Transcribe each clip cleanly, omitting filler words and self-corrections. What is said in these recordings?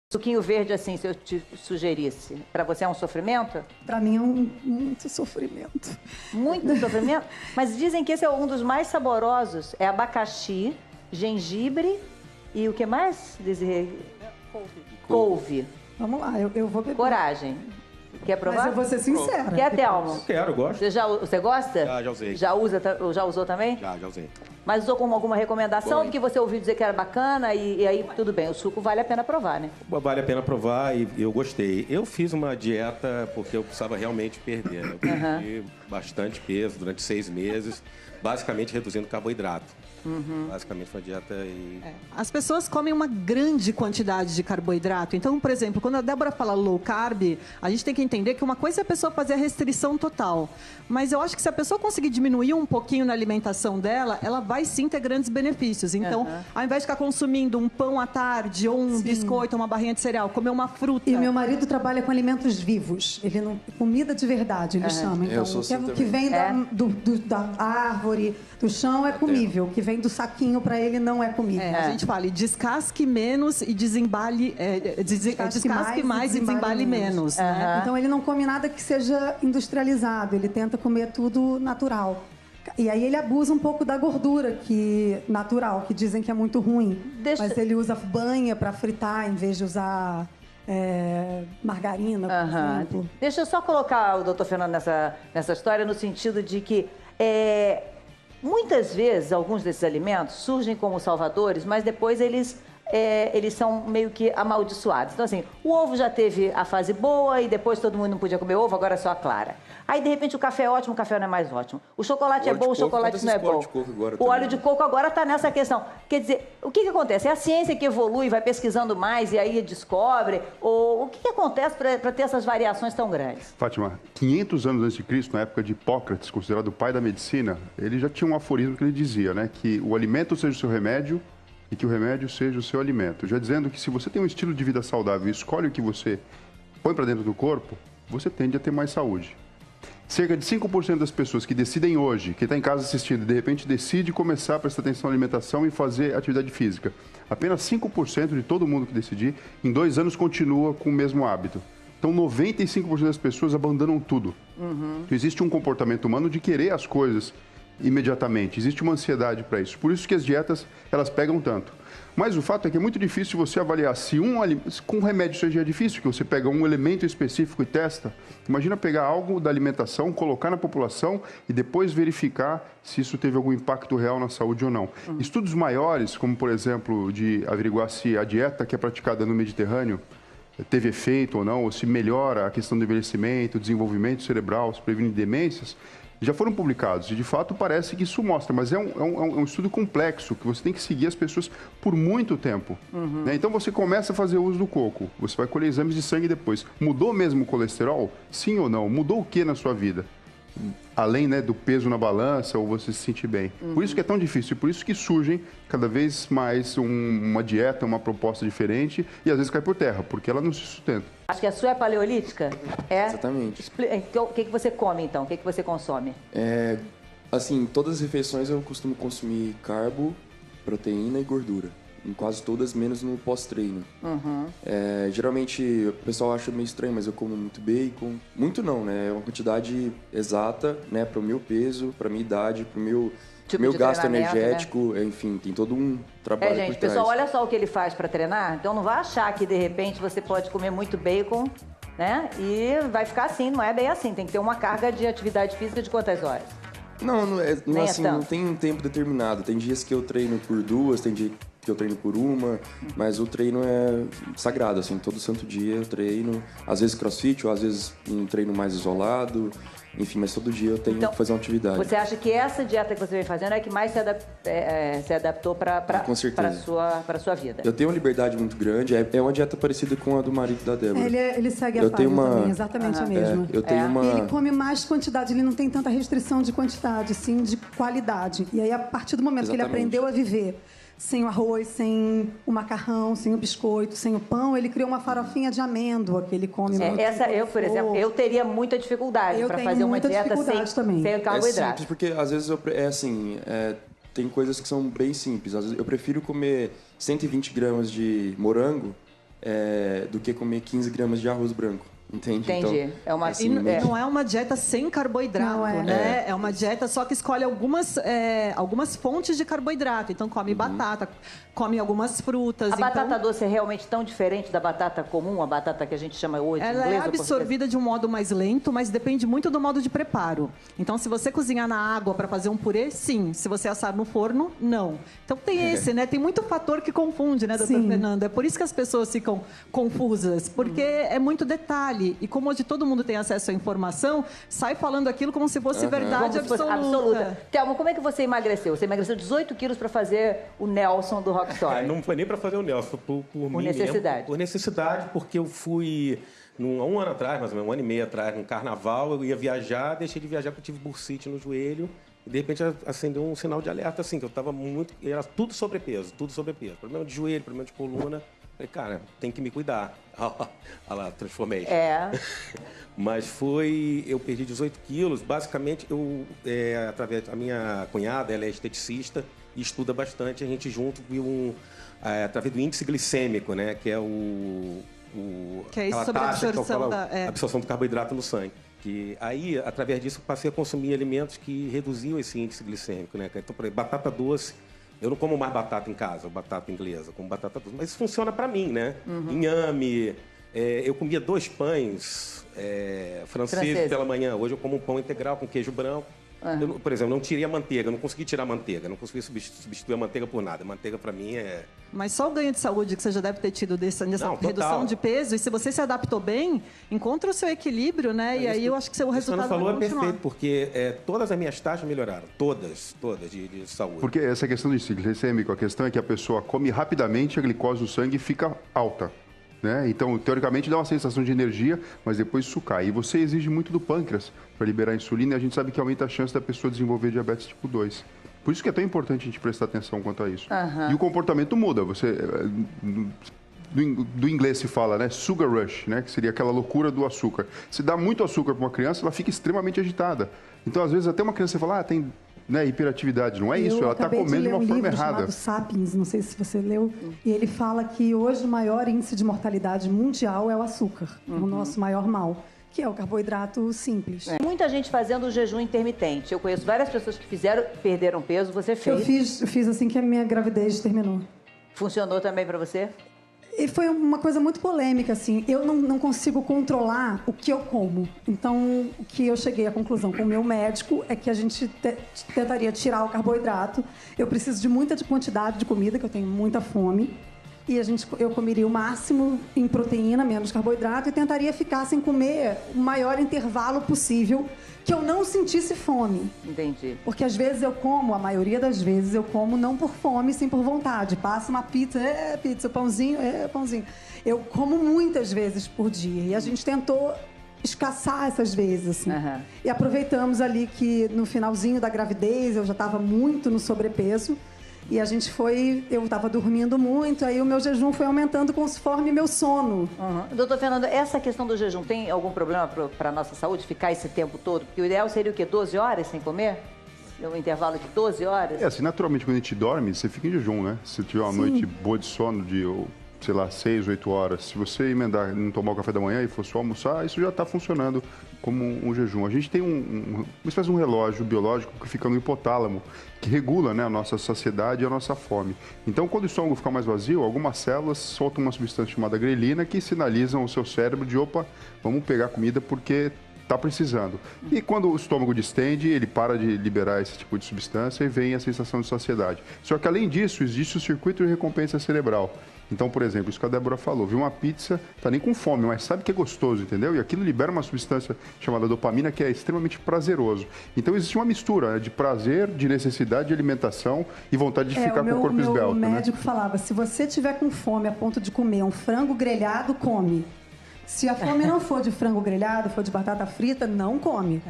Suquinho verde, assim, se eu te sugerisse, para você é um sofrimento? Para mim é muito sofrimento. Muito sofrimento? Mas dizem que esse é um dos mais saborosos. É abacaxi, gengibre e o que mais? Couve. Vamos lá, eu vou beber. Coragem. Quer provar? Mas eu vou ser sincera. Quer, Thelma? Eu quero, eu gosto. Você gosta? Já usei. Já usou também? Já usei. Mas usou com alguma recomendação? Bom, Porque você ouviu dizer que era bacana e aí tudo bem. O suco vale a pena provar, né? Vale a pena provar e eu gostei. Eu fiz uma dieta porque eu precisava realmente perder. Né? Eu perdi bastante peso durante 6 meses, basicamente reduzindo carboidrato. Basicamente foi uma dieta e... As pessoas comem uma grande quantidade de carboidrato. Então, por exemplo, quando a Débora fala low carb, a gente tem que entender que uma coisa é a pessoa fazer a restrição total. Mas eu acho que se a pessoa conseguir diminuir um pouquinho na alimentação dela, ela vai sim ter grandes benefícios. Então, ao invés de ficar consumindo um pão à tarde, ou um biscoito, uma barrinha de cereal, comer uma fruta. E meu marido trabalha com alimentos vivos. Ele não... Comida de verdade, ele chama. Então, o que vem da árvore, do chão é comível. O que vem do saquinho para ele não é comível. A gente fala, descasque menos e desembale... descasque mais e desembale menos. Né? Então, ele não come nada que seja industrializado. Ele tenta comer tudo natural. E aí ele abusa um pouco da gordura natural, que dizem que é muito ruim. Mas ele usa banha para fritar em vez de usar margarina, por exemplo. Deixa eu só colocar o doutor Fernando nessa história no sentido de que muitas vezes alguns desses alimentos surgem como salvadores, mas depois eles são meio que amaldiçoados. Então, assim, o ovo já teve a fase boa e depois todo mundo não podia comer ovo, agora é só a clara. Aí, de repente, o café é ótimo, o café não é mais ótimo. O chocolate é bom, o chocolate não é bom. O óleo de coco agora está nessa questão. Quer dizer, o que acontece? É a ciência que evolui, vai pesquisando mais e aí descobre? Ou o que acontece para ter essas variações tão grandes? Fátima, 500 anos antes de Cristo, na época de Hipócrates, considerado o pai da medicina, ele já tinha um aforismo que ele dizia, né? Que o alimento seja o seu remédio e que o remédio seja o seu alimento. Já dizendo que se você tem um estilo de vida saudável e escolhe o que você põe para dentro do corpo, você tende a ter mais saúde. Cerca de 5% das pessoas que decidem hoje, que está em casa assistindo, de repente decide começar a prestar atenção na alimentação e fazer atividade física. Apenas 5% de todo mundo que decidir, em 2 anos, continua com o mesmo hábito. Então, 95% das pessoas abandonam tudo. Então, existe um comportamento humano de querer as coisas imediatamente. Existe uma ansiedade para isso. Por isso que as dietas, elas pegam tanto. Mas o fato é que é muito difícil você avaliar se com remédio seja difícil, que você pega um elemento específico e testa. Imagina pegar algo da alimentação, colocar na população e depois verificar se isso teve algum impacto real na saúde ou não. Estudos maiores, como por exemplo, de averiguar se a dieta que é praticada no Mediterrâneo teve efeito ou não, ou se melhora a questão do envelhecimento, desenvolvimento cerebral, se previne demências, já foram publicados e, de fato, parece que isso mostra, mas é um estudo complexo, que você tem que seguir as pessoas por muito tempo. Né? Então, você começa a fazer uso do coco, você vai colher exames de sangue depois. Mudou mesmo o colesterol? Sim ou não? Mudou o que na sua vida? Além, né, do peso na balança ou você se sentir bem. Por isso que é tão difícil, e por isso que surgem cada vez mais uma dieta, uma proposta diferente e às vezes cai por terra, porque ela não se sustenta. Acho que a sua é paleolítica? É? Exatamente. Então, o que você come, então? O que você consome? Assim, todas as refeições eu costumo consumir carbo, proteína e gordura. Em quase todas, menos no pós-treino. Geralmente, o pessoal acha meio estranho, mas eu como muito bacon. Muito não, né? É uma quantidade exata, né? Para o meu peso, para a minha idade, para o meu... Tipo meu de gasto treinamento, energético, né? Enfim, tem todo um trabalho gente, por trás. pessoal, olha só o que ele faz para treinar. Então não vai achar que, de repente, você pode comer muito bacon, né? E vai ficar assim, não é bem assim. Tem que ter uma carga de atividade física de quantas horas? Não é assim, não tem um tempo determinado. Tem dias que eu treino por 2, tem dia que eu treino por 1, mas o treino é sagrado, assim, todo santo dia eu treino. Às vezes crossfit, ou às vezes um treino mais isolado. Enfim, mas todo dia eu tenho que fazer uma atividade. Você acha que essa dieta que você vem fazendo é que mais se adaptou para a sua vida? Eu tenho uma liberdade muito grande. É uma dieta parecida com a do marido da Débora. Ele segue a página também, exatamente a mesma. Eu tenho uma... Ele come mais quantidade, ele não tem tanta restrição de quantidade, sim de qualidade. E aí, a partir do momento que ele aprendeu a viver sem o arroz, sem o macarrão, sem o biscoito, sem o pão, ele criou uma farofinha de amêndoa que ele come muito. Eu, por exemplo, eu teria muita dificuldade para fazer uma dieta sem carboidrato. É simples, porque às vezes tem coisas que são bem simples. Às vezes eu prefiro comer 120 gramas de morango do que comer 15 gramas de arroz branco. Entendi. Então, não é uma dieta sem carboidrato, né? É uma dieta só que escolhe algumas fontes de carboidrato. Então, come batata, come algumas frutas. A batata doce é realmente tão diferente da batata comum, a batata que a gente chama hoje ela inglesa, é absorvida de um modo mais lento, mas depende muito do modo de preparo. Então, se você cozinhar na água para fazer um purê, sim. Se você assar no forno, não. Então, tem né? Tem muito fator que confunde, né, doutora Fernanda? É por isso que as pessoas ficam confusas, porque é muito detalhe. E como hoje todo mundo tem acesso à informação, sai falando aquilo como se fosse verdade absoluta. Thelma, como é que você emagreceu? Você emagreceu 18 quilos para fazer o Nelson do Rockstory. Não foi nem para fazer o Nelson, por mim necessidade. Mesmo, por necessidade, porque eu fui, há um ano atrás, mais ou menos, 1 ano e meio atrás, num carnaval, eu ia viajar, deixei de viajar porque eu tive bursite no joelho. E, de repente, acendeu um sinal de alerta, assim, que eu estava era tudo sobrepeso. Problema de joelho, problema de coluna. Falei, cara, tem que me cuidar. Olha lá, transformei. Mas eu perdi 18 quilos. Basicamente, através da minha cunhada, ela é esteticista e estuda bastante. A gente junto viu através do índice glicêmico, né? Que é que é isso sobre a absorção do carboidrato no sangue. Que aí, através disso, eu passei a consumir alimentos que reduziam esse índice glicêmico, né? Então, por exemplo, batata doce. Eu não como mais batata em casa, batata inglesa, como batata doce. Mas isso funciona para mim, né? Inhame. Eu comia 2 pães franceses pela manhã. Hoje eu como um pão integral com queijo branco. Eu, por exemplo, não tirei a manteiga, não consegui tirar a manteiga, não consegui substituir a manteiga por nada. A manteiga, para mim, Mas só o ganho de saúde que você já deve ter tido nessa redução de peso, e se você se adaptou bem, encontra o seu equilíbrio, né? E aí eu acho que o resultado vai continuar. Você falou perfeito, porque todas as minhas taxas melhoraram. Todas de saúde. Porque essa questão de ciclo glicêmico, a questão é que a pessoa come rapidamente, a glicose do sangue fica alta. Né? Então, teoricamente, dá uma sensação de energia, mas depois isso cai. E você exige muito do pâncreas para liberar a insulina, e a gente sabe que aumenta a chance da pessoa desenvolver diabetes tipo 2. Por isso que é tão importante a gente prestar atenção quanto a isso. E o comportamento muda. Do inglês se fala, né? Sugar rush, né? Que seria aquela loucura do açúcar. Se dá muito açúcar para uma criança, ela fica extremamente agitada. Então, às vezes, até uma criança fala, tem... Né, hiperatividade, não é isso? Ela está comendo de uma forma errada. Chamado Sapiens, não sei se você leu, e ele fala que hoje o maior índice de mortalidade mundial é o açúcar, o nosso maior mal, que é o carboidrato simples. Muita gente fazendo o jejum intermitente. Eu conheço várias pessoas que perderam peso, você fez? Eu fiz assim que a minha gravidez terminou. Funcionou também para você? E foi uma coisa muito polêmica, assim. Eu não consigo controlar o que eu como. Então, o que eu cheguei à conclusão com o meu médico é que a gente tentaria tirar o carboidrato. Eu preciso de muita quantidade de comida, que eu tenho muita fome. E eu comeria o máximo em proteína, menos carboidrato, e tentaria ficar sem comer o maior intervalo possível, que eu não sentisse fome. Entendi. Porque às vezes eu como, a maioria das vezes eu como não por fome, sim por vontade. Passa uma pizza, pizza, pãozinho, pãozinho. Eu como muitas vezes por dia. E a gente tentou escassar essas vezes, assim. E aproveitamos ali que no finalzinho da gravidez eu já estava muito no sobrepeso. E eu estava dormindo muito, aí o meu jejum foi aumentando conforme meu sono. Doutor Fernando, essa questão do jejum tem algum problema para a nossa saúde, ficar esse tempo todo? Porque o ideal seria o quê? 12 horas sem comer? Um intervalo de 12 horas? Assim, naturalmente, quando a gente dorme, você fica em jejum, né? Se tiver uma noite boa de sono de, sei lá, 6, 8 horas, se você emendar, não tomar o café da manhã e for só almoçar, isso já está funcionando como um jejum. A gente tem uma espécie de um relógio biológico que fica no hipotálamo, que regula, né, a nossa saciedade e a nossa fome. Então, quando o estômago fica mais vazio, algumas células soltam uma substância chamada grelina que sinalizam ao seu cérebro de, opa, vamos pegar comida porque está precisando. E quando o estômago distende, ele para de liberar esse tipo de substância e vem a sensação de saciedade. Só que, além disso, existe o circuito de recompensa cerebral. Então, por exemplo, isso que a Débora falou, viu uma pizza, tá nem com fome, mas sabe que é gostoso, entendeu? E aquilo libera uma substância chamada dopamina que é extremamente prazeroso. Então, existe uma mistura, né, de prazer, de necessidade de alimentação e vontade de ficar com o corpo esbelto. O médico falava, se você tiver com fome a ponto de comer um frango grelhado, come. Se a fome não for de frango grelhado, for de batata frita, não come.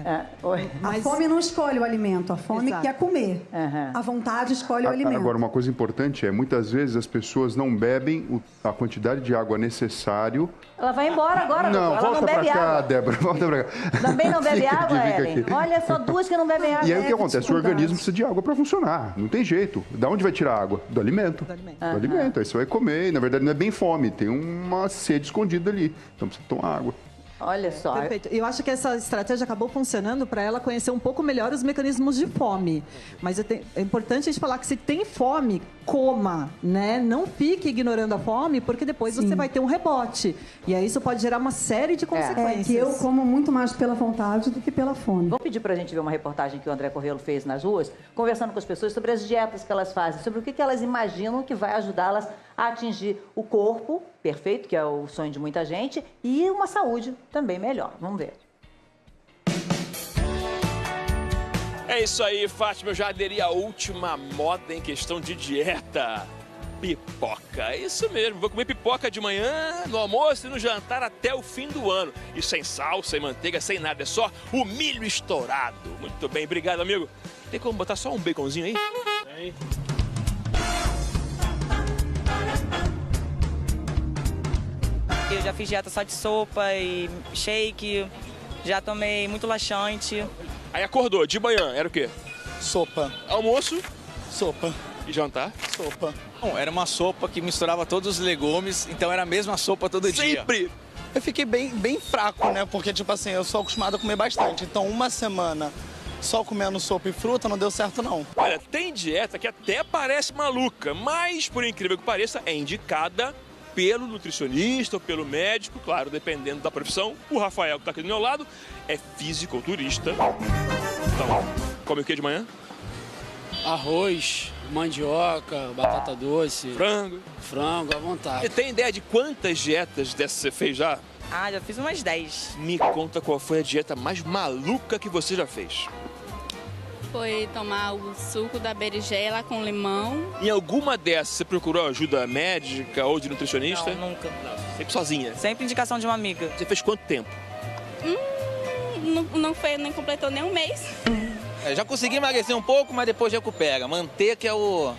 A fome não escolhe o alimento, a fome quer comer. A vontade escolhe o alimento. Agora, uma coisa importante é, muitas vezes as pessoas não bebem a quantidade de água necessário. Ela vai embora agora, não, ela volta não bebe pra cá, água. Débora, volta pra cá. Também não bebe água, Ellen? Aqui. Olha, só 2 que não bebem água. E aí o que acontece? O organismo precisa de água para funcionar. Não tem jeito. Da onde vai tirar água? Do alimento. Do alimento. Aí você vai comer. E, na verdade, não é bem fome. Tem uma sede escondida ali. Então precisa tomar água. Olha só. Perfeito. Eu acho que essa estratégia acabou funcionando para ela conhecer um pouco melhor os mecanismos de fome. Mas é importante a gente falar que se tem fome, coma, né? Não fique ignorando a fome, porque depois você vai ter um rebote. E aí isso pode gerar uma série de consequências. É que eu como muito mais pela vontade do que pela fome. Vou pedir para a gente ver uma reportagem que o André Corrêlo fez nas ruas, conversando com as pessoas sobre as dietas que elas fazem, sobre o que elas imaginam que vai ajudá-las a atingir o corpo perfeito, que é o sonho de muita gente, e uma saúde também melhor. Vamos ver. É isso aí, Fátima. Eu já aderi à última moda em questão de dieta. Pipoca. É isso mesmo. Vou comer pipoca de manhã, no almoço e no jantar até o fim do ano. E sem sal, sem manteiga, sem nada. É só o milho estourado. Muito bem. Obrigado, amigo. Tem como botar só um baconzinho aí? Tem. Eu já fiz dieta só de sopa e shake, já tomei muito laxante. Aí acordou, de manhã, era o quê? Sopa. Almoço? Sopa. E jantar? Sopa. Bom, era uma sopa que misturava todos os legumes, então era a mesma sopa todo dia. Sempre! Eu fiquei bem fraco, né? Porque, tipo assim, eu sou acostumado a comer bastante. Então, uma semana só comendo sopa e fruta não deu certo, não. Olha, tem dieta que até parece maluca, mas, por incrível que pareça, é indicada pelo nutricionista ou pelo médico, claro, dependendo da profissão. O Rafael, que está aqui do meu lado, é fisiculturista. Então, come o que de manhã? Arroz, mandioca, batata doce. Frango. Frango, à vontade. E tem ideia de quantas dietas dessas você fez já? Ah, já fiz umas 10. Me conta qual foi a dieta mais maluca que você já fez. Foi tomar o suco da berinjela com limão. Em alguma dessas você procurou ajuda médica ou de nutricionista? Não, nunca. Não, sempre sozinha? Sempre indicação de uma amiga. Você fez quanto tempo? Não foi, nem completou nem um mês. Já consegui emagrecer um pouco, mas depois recupera. Manter que é o...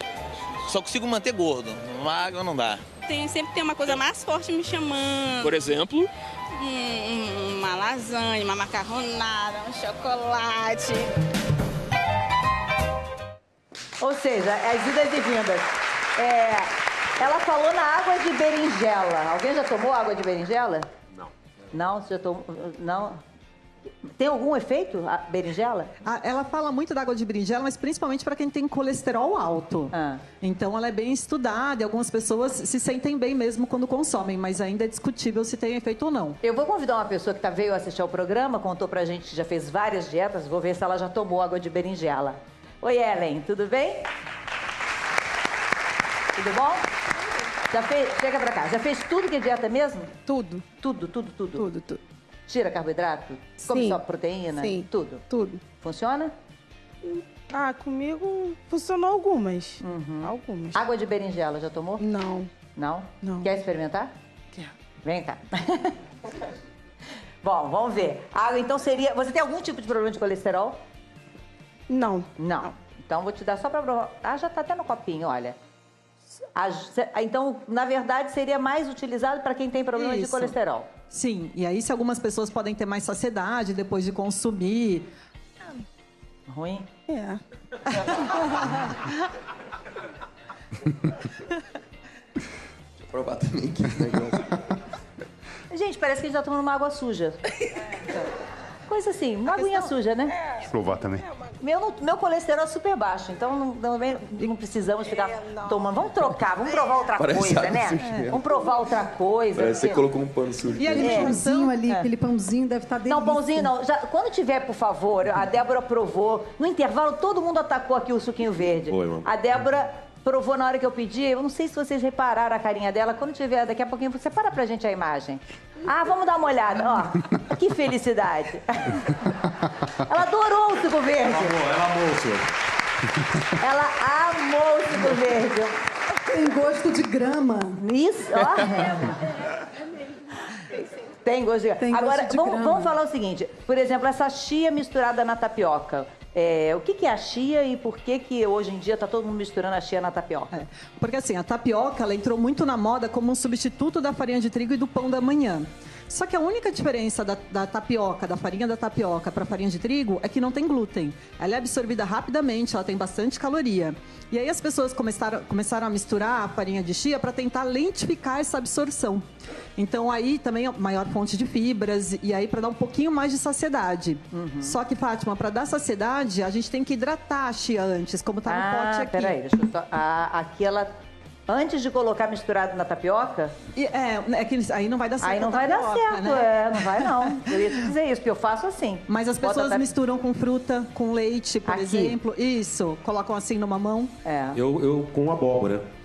Só consigo manter gordo. Magro não dá. Sempre tem uma coisa mais forte me chamando. Por exemplo? Uma lasanha, uma macarronada, um chocolate. Ou seja, as idas e vindas. Ela falou na água de berinjela. Alguém já tomou água de berinjela? Não. Não? Você já tomou? Não? Tem algum efeito a berinjela? Ela fala muito da água de berinjela, mas principalmente para quem tem colesterol alto. Então ela é bem estudada e algumas pessoas se sentem bem mesmo quando consomem, mas ainda é discutível se tem efeito ou não. Eu vou convidar uma pessoa que veio assistir ao programa, contou pra gente que já fez várias dietas, vou ver se ela já tomou água de berinjela. Oi, Ellen, tudo bem? Tudo bom? Já fez? Chega pra cá. Já fez tudo que é dieta mesmo? Tudo. Tudo? Tira carboidrato? Come só proteína? Sim. Tudo. Funciona? Comigo funcionou algumas. Algumas. Água de berinjela, já tomou? Não. Não? Não. Quer experimentar? Quero. Vem cá. Bom, vamos ver. Água, então, seria... Você tem algum tipo de problema de colesterol? Não. Então, vou te dar só pra provar. Já tá até no copinho, olha. Então, na verdade, seria mais utilizado para quem tem problema de colesterol. Sim, e aí se algumas pessoas podem ter mais saciedade depois de consumir. Ruim? É. Deixa eu provar também aqui esse negócio. Gente, parece que a gente tá tomando uma água suja. Coisa assim, uma aguinha suja, né? Deixa eu provar também. Meu colesterol é super baixo, então não precisamos ficar tomando. Vamos trocar, vamos provar outra coisa, né? Vamos provar outra coisa. Parece que você colocou um pano sujo. E aquele pãozinho ali, aquele pãozinho deve estar delícia. Não, pãozinho não. Quando tiver, por favor, a Débora provou. No intervalo, todo mundo atacou aqui o suquinho verde. Oi, mano. A Débora provou na hora que eu pedi. Eu não sei se vocês repararam a carinha dela. Quando tiver, daqui a pouquinho, você para pra gente a imagem. Vamos dar uma olhada. Ó, que felicidade. Ela adorou o suco verde. Ela amou o senhor. Ela amou o suco verde. Tem gosto de grama. Isso, ó. Tem gosto de grama. Agora, vamos falar o seguinte. Por exemplo, essa chia misturada na tapioca. O que é a chia e por que hoje em dia está todo mundo misturando a chia na tapioca? Porque assim, a tapioca ela entrou muito na moda como um substituto da farinha de trigo e do pão da manhã. Só que a única diferença da tapioca, da farinha da tapioca para a farinha de trigo é que não tem glúten. Ela é absorvida rapidamente, ela tem bastante caloria. E aí as pessoas começaram a misturar a farinha de chia para tentar lentificar essa absorção. Então aí também é maior fonte de fibras e aí para dar um pouquinho mais de saciedade. Só que, Fátima, para dar saciedade, a gente tem que hidratar a chia antes, como tá no pote aqui. Peraí, deixa eu só... aqui ela... Antes de colocar misturado na tapioca... É que aí não vai dar certo. Aí não vai dar certo, né? Não vai não. Eu ia te dizer isso, porque eu faço assim. Mas as pessoas misturam com fruta, com leite, por exemplo. Isso, colocam assim numa mão. Eu com abóbora.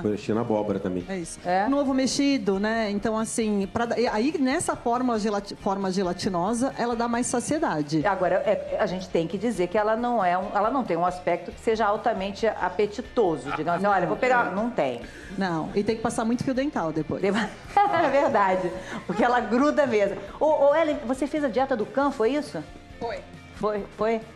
Mexi na abóbora também. É isso. No ovo mexido, né? Então, assim, aí nessa forma gelatinosa, ela dá mais saciedade. Agora, a gente tem que dizer que ela não tem um aspecto que seja altamente apetitoso. Digamos assim, olha, vou pegar... Não tem. Não, e tem que passar muito fio dental depois. É verdade, porque ela gruda mesmo. Ellen, você fez a dieta do Can, foi isso? Foi.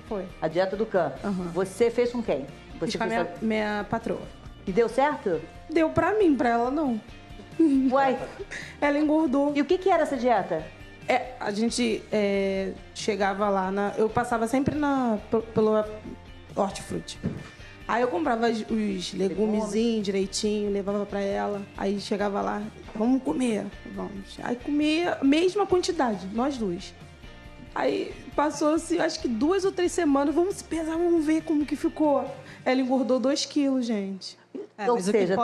Foi? A dieta do Can. Você fez com quem? Fiz com a minha patroa. E deu certo? Deu pra mim, pra ela não. Uai. Ela engordou. E o que era essa dieta? A gente chegava lá, eu passava sempre pelo hortifruti. Aí eu comprava os legumezinhos direitinho, levava pra ela. Aí chegava lá, vamos comer, vamos. Aí comia a mesma quantidade, nós duas. Aí passou-se, acho que 2 ou 3 semanas, vamos se pesar, vamos ver como que ficou. Ela engordou 2 quilos, gente. Ou seja,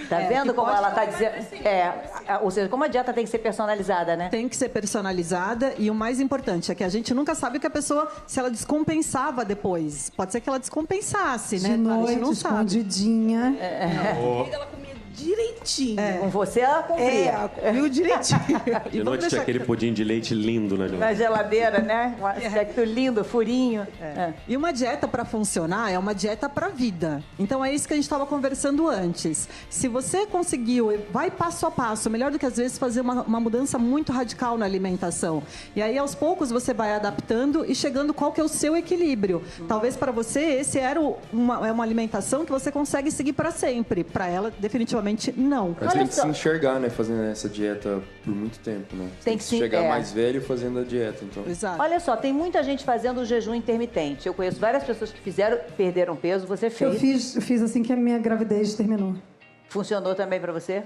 tá vendo como ela tá dizendo? Ou seja, como a dieta tem que ser personalizada, né? Tem que ser personalizada e o mais importante é que a gente nunca sabe que a pessoa, se ela descompensava depois. Pode ser que ela descompensasse, né? De noite, não escondidinha. Ela comia direitinho. Com você ela cumpria. Comeu direitinho. De noite tinha aquele pudim de leite lindo na geladeira, né? Um aspecto lindo, furinho. E uma dieta para funcionar é uma dieta para vida. Então é isso que a gente estava conversando antes. Se você conseguiu, vai passo a passo, melhor do que às vezes fazer uma mudança muito radical na alimentação. E aí aos poucos você vai adaptando e chegando qual que é o seu equilíbrio. Talvez para você esse era uma alimentação que você consegue seguir para sempre. Para ela, definitivamente não. Mas tem que se enxergar, né, fazendo essa dieta por muito tempo, né? Tem que chegar mais velho fazendo a dieta, então. Exato. Olha só, tem muita gente fazendo o jejum intermitente. Eu conheço várias pessoas que perderam peso, você fez. Eu fiz assim que a minha gravidez terminou. Funcionou também para você?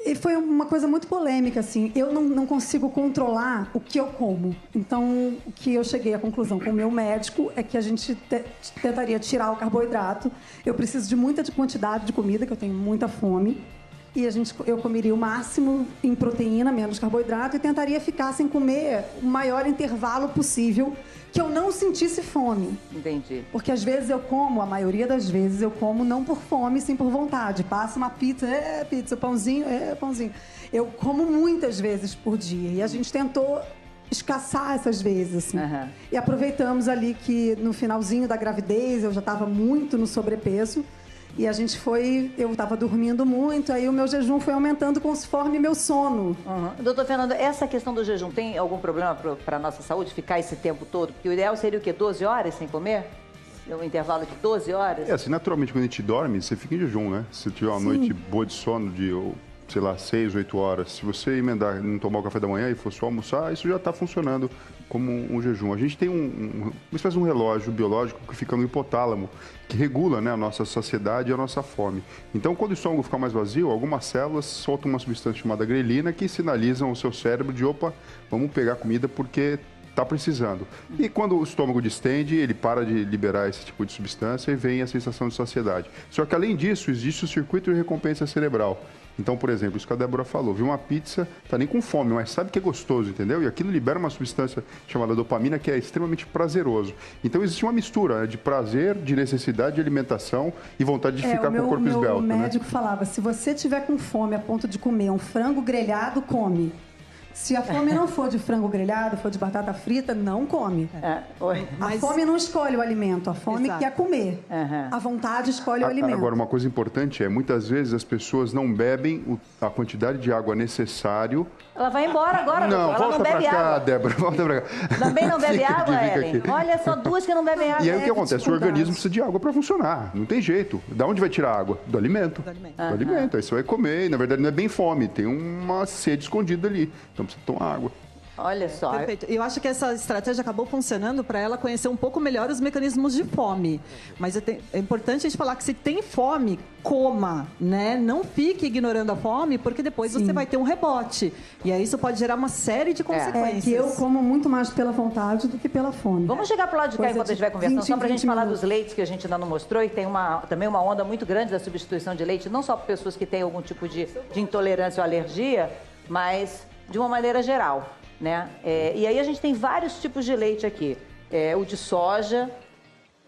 E foi uma coisa muito polêmica, assim. Eu não consigo controlar o que eu como. Então, o que eu cheguei à conclusão com o meu médico é que a gente tentaria tirar o carboidrato. Eu preciso de muita quantidade de comida, que eu tenho muita fome. E eu comeria o máximo em proteína, menos carboidrato, e tentaria ficar sem comer o maior intervalo possível, que eu não sentisse fome. Entendi. Porque às vezes eu como, a maioria das vezes eu como não por fome, sim por vontade. Passa uma pizza, pizza, pãozinho, pãozinho. Eu como muitas vezes por dia. E a gente tentou escassar essas vezes, assim. E aproveitamos ali que no finalzinho da gravidez eu já estava muito no sobrepeso. E eu estava dormindo muito, aí o meu jejum foi aumentando conforme meu sono. Doutor Fernando, essa questão do jejum tem algum problema para a nossa saúde, ficar esse tempo todo? Porque o ideal seria o quê? 12 horas sem comer? Um intervalo de 12 horas? Assim, naturalmente, quando a gente dorme, você fica em jejum, né? Se tiver uma noite boa de sono, de, sei lá, 6, 8 horas, se você emendar, não tomar o café da manhã e for só almoçar, isso já está funcionando como um jejum. A gente tem uma espécie de um relógio biológico que fica no hipotálamo, que regula, né, a nossa saciedade e a nossa fome. Então, quando o estômago fica mais vazio, algumas células soltam uma substância chamada grelina que sinalizam ao seu cérebro de, opa, vamos pegar comida porque está precisando. E quando o estômago distende, ele para de liberar esse tipo de substância e vem a sensação de saciedade. Só que, além disso, existe o circuito de recompensa cerebral. Então, por exemplo, isso que a Débora falou, viu uma pizza, tá nem com fome, mas sabe que é gostoso, entendeu? E aquilo libera uma substância chamada dopamina que é extremamente prazeroso. Então, existe uma mistura de prazer, de necessidade de alimentação e vontade de ficar com o corpo esbelto. O médico falava, se você tiver com fome a ponto de comer um frango grelhado, come. Se a fome não for de frango grelhado, for de batata frita, não come. A fome não escolhe o alimento, a fome quer comer. A vontade escolhe o alimento. Agora, uma coisa importante é, muitas vezes as pessoas não bebem a quantidade de água necessário. Ela vai embora agora, não, ela volta não bebe pra cá, água. Débora, volta pra cá. Também não bebe água, Ellen? Aqui. Olha, só 2 que não bebem água. E aí o que acontece? O organismo precisa de água para funcionar. Não tem jeito. Da onde vai tirar água? Do alimento. Do alimento. Aí você vai comer. E, na verdade, não é bem fome. Tem uma sede escondida ali. Então precisa tomar água. Olha só. Perfeito. Eu acho que essa estratégia acabou funcionando para ela conhecer um pouco melhor os mecanismos de fome. Mas é importante a gente falar que se tem fome, coma, né? Não fique ignorando a fome, porque depois você vai ter um rebote. E aí isso pode gerar uma série de consequências. Que eu como muito mais pela vontade do que pela fome. Vamos chegar pro lado de cá enquanto a gente vai conversando, só pra gente falar dos leites que a gente ainda não mostrou. E tem também uma onda muito grande da substituição de leite, não só para pessoas que têm algum tipo de intolerância ou alergia, mas de uma maneira geral. Né? E aí a gente tem vários tipos de leite aqui. O de soja,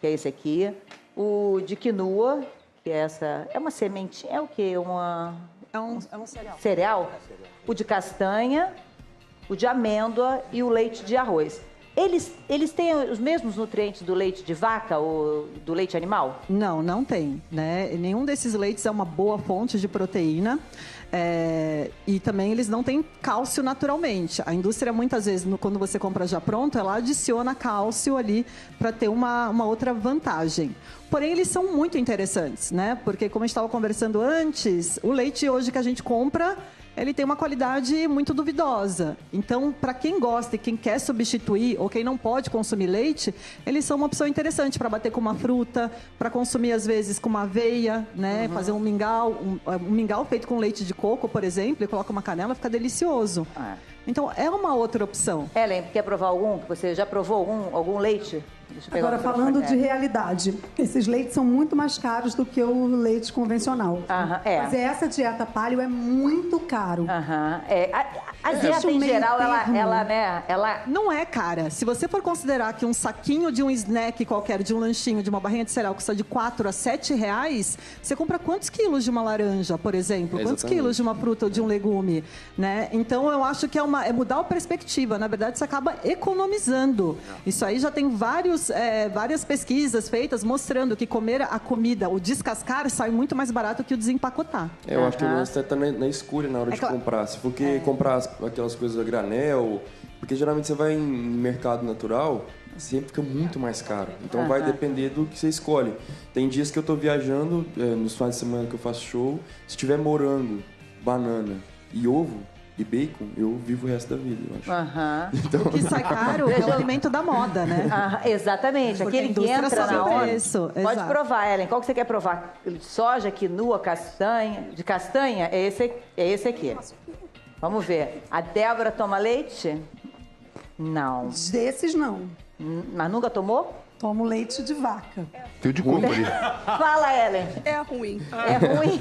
que é esse aqui. O de quinoa, que é essa... É uma semente... É o quê? É um cereal. Cereal? O de castanha, o de amêndoa e o leite de arroz. Eles têm os mesmos nutrientes do leite de vaca ou do leite animal? Não, não tem. Né? Nenhum desses leites é uma boa fonte de proteína. E também eles não têm cálcio naturalmente. A indústria, muitas vezes, quando você compra já pronto, ela adiciona cálcio ali para ter uma outra vantagem. Porém, eles são muito interessantes, né? Porque, como a gente estava conversando antes, o leite hoje que a gente compra, ele tem uma qualidade muito duvidosa. Então, para quem gosta e quem quer substituir ou quem não pode consumir leite, eles são uma opção interessante para bater com uma fruta, para consumir às vezes com uma aveia, né? Fazer um mingau, um mingau feito com leite de coco, por exemplo, e coloca uma canela, fica delicioso. Então, é uma outra opção. Ellen, quer provar algum? Você já provou algum leite? Agora, falando de realidade, esses leites são muito mais caros do que o leite convencional. Mas essa dieta paleo é muito caro. A dieta, em geral, ela não é cara. Se você for considerar que um saquinho de um snack qualquer, de um lanchinho, de uma barrinha de cereal, custa de 4 a 7 reais, você compra quantos quilos de uma laranja, por exemplo? Quantos quilos de uma fruta ou de um legume? Né? Então, eu acho que é mudar a perspectiva. Na verdade, você acaba economizando. Isso aí já tem várias pesquisas feitas mostrando que comer a comida, o descascar, sai muito mais barato que o desempacotar. Eu acho que você está na escolha na hora de comprar. Se for comprar aquelas coisas a granel, porque geralmente você vai em mercado natural, sempre fica muito mais caro. Então vai depender do que você escolhe. Tem dias que eu estou viajando, nos finais de semana que eu faço show, se tiver morango, banana e ovo, e bacon, eu vivo o resto da vida, eu acho. Então... O que sai caro é o alimento da moda, né? Exatamente. Porque aquele que entra na onda. Pode Exato. provar, Ellen. Qual que você quer provar? De soja, quinoa, castanha. De castanha? É esse aqui. Vamos ver. A Débora toma leite? Não. Desses, não. Mas nunca tomou? Tomo leite de vaca. Tem de coco ali. Fala, Ellen. É ruim. É ruim?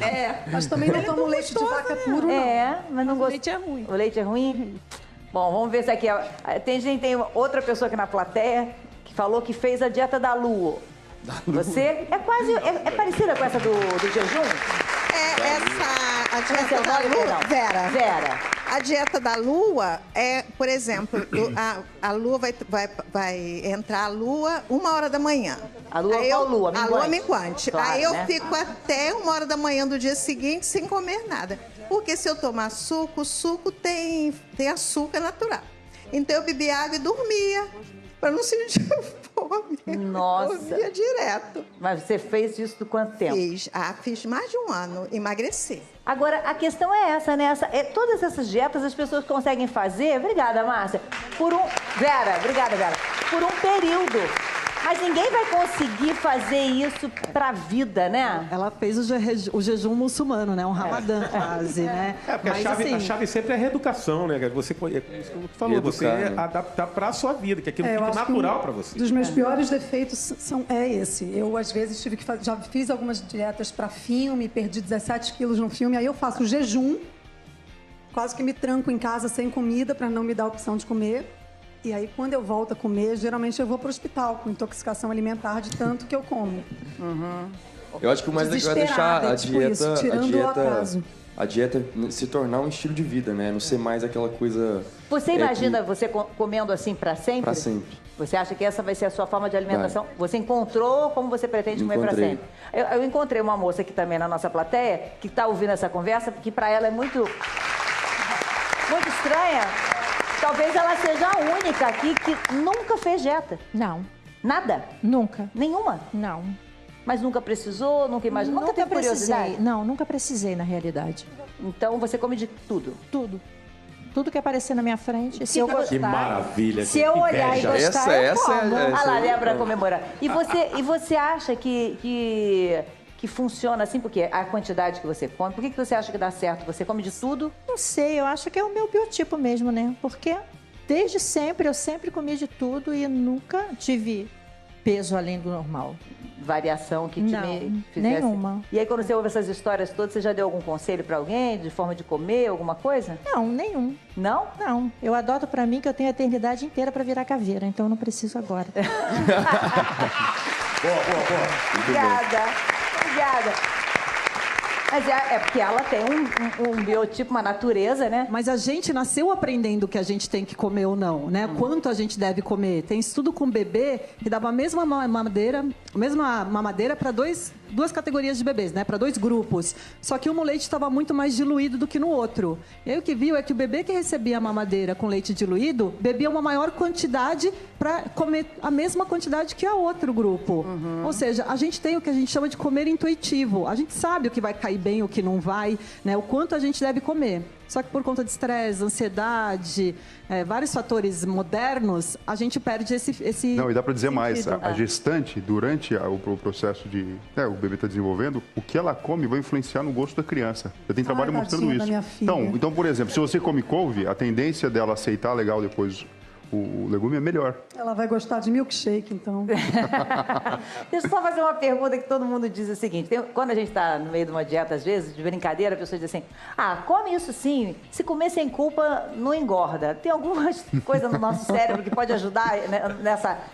Mas também não tomo leite de vaca puro, não. Mas não gosto. O leite é ruim. O leite é ruim? Bom, vamos ver se aqui... Tem outra pessoa aqui na plateia que falou que fez a dieta da lua. Você é parecida com essa do jejum? A dieta da lua, Vera. A dieta da lua é, por exemplo, a lua vai entrar a lua 1h da manhã. A lua qual lua? A lua minguante. Claro, aí eu né? fico até 1h da manhã do dia seguinte sem comer nada. Porque se eu tomar suco, o suco tem açúcar natural. Então eu bebia água e dormia. Para não sentir fome. Nossa. Eu comia direto. Mas você fez isso por quanto tempo? Fiz mais de 1 ano, emagreci. Agora, a questão é essa, né? Todas essas dietas as pessoas conseguem fazer, obrigada, Márcia, obrigada, Vera, por um período. Mas ninguém vai conseguir fazer isso pra vida, né? Ela fez o jejum muçulmano, né? Um ramadã quase, né? Porque a chave sempre é a reeducação, né? Você falou, você adaptar pra sua vida, que aquilo fica natural pra você. Um dos meus piores defeitos é esse. Eu, às vezes, já fiz algumas dietas pra filme, perdi 17 quilos no filme, aí eu faço jejum, quase que me tranco em casa sem comida pra não me dar a opção de comer. E aí, quando eu volto a comer, geralmente eu vou pro hospital com intoxicação alimentar de tanto que eu como. Eu acho que o mais legal é deixar a dieta a dieta se tornar um estilo de vida, né? Não ser mais aquela coisa... Você imagina você comendo assim para sempre? Para sempre. Você acha que essa vai ser a sua forma de alimentação? Vai. Você encontrou como você pretende comer para sempre? Eu encontrei uma moça aqui também na nossa plateia, que está ouvindo essa conversa, que para ela é muito estranha. Talvez ela seja a única aqui que nunca fez dieta. Não. Nada? Nunca. Nenhuma? Não. Mas nunca precisou, nunca imaginou? Nunca teve curiosidade? Não, nunca precisei, na realidade. Então você come de tudo? Tudo. Tudo que aparecer na minha frente, se eu gostar... Que maravilha. Se eu olhar e gostar, eu como. Olha lá, Débora comemorando. E você acha que funciona assim? Porque a quantidade que você come, por que você acha que dá certo? Você come de tudo? Não sei, eu acho que é o meu biotipo mesmo, né? Porque desde sempre, eu sempre comi de tudo e nunca tive peso além do normal. Variação que te fizesse... nenhuma. E aí, quando você ouve essas histórias todas, você já deu algum conselho para alguém, de forma de comer, alguma coisa? Não, nenhum. Não? Não. Eu adoto para mim que eu tenho a eternidade inteira para virar caveira, então eu não preciso agora. Boa. Obrigada. Mas é porque ela tem um biotipo, uma natureza, né? Mas a gente nasceu aprendendo que a gente tem que comer ou não, né? Quanto a gente deve comer. Tem estudo com bebê que dava a mesma mamadeira para duas categorias de bebês, né? Para 2 grupos. Só que um leite estava muito mais diluído do que no outro. E aí o que viu é que o bebê que recebia a mamadeira com leite diluído bebia uma maior quantidade para comer a mesma quantidade que a outro grupo. Ou seja, a gente tem o que a gente chama de comer intuitivo. A gente sabe o que vai cair bem, o que não vai, né? O quanto a gente deve comer. Só que por conta de estresse, ansiedade, vários fatores modernos, a gente perde esse Não, e dá para dizer mais. A gestante, durante o processo de... o bebê está desenvolvendo, o que ela come vai influenciar no gosto da criança. Eu tenho trabalho mostrando isso. Então, por exemplo, se você come couve, a tendência dela aceitar legal depois o legume é melhor. Ela vai gostar de milkshake, então. Deixa eu só fazer uma pergunta que todo mundo diz o seguinte. Quando a gente está no meio de uma dieta, às vezes, de brincadeira, a pessoa diz assim, come isso sim, se comer sem culpa, não engorda. Tem alguma coisa no nosso cérebro que pode ajudar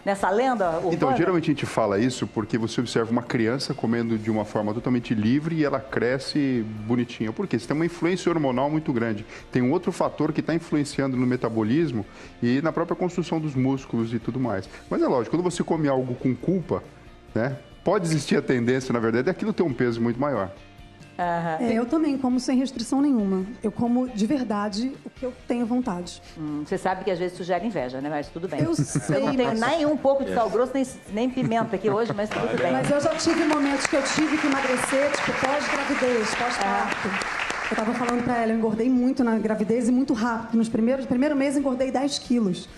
nessa lenda urbana? Então, geralmente a gente fala isso porque você observa uma criança comendo de uma forma totalmente livre e ela cresce bonitinha. Por quê? Você tem uma influência hormonal muito grande. Tem um outro fator que está influenciando no metabolismo e na própria construção dos músculos e tudo mais. Mas é lógico, quando você come algo com culpa, né, pode existir a tendência, na verdade, daquilo ter um peso muito maior. Eu também como sem restrição nenhuma. Eu como de verdade o que eu tenho vontade. Você sabe que às vezes isso gera inveja, né? Mas tudo bem. Eu sei. Eu não tenho nem um pouco de sal grosso, nem pimenta aqui hoje, mas tudo bem. Mas eu já tive momentos que eu tive que emagrecer, tipo pós-gravidez, pós-parto. Eu tava falando pra ela, eu engordei muito na gravidez e muito rápido. No primeiro mês engordei 10 quilos.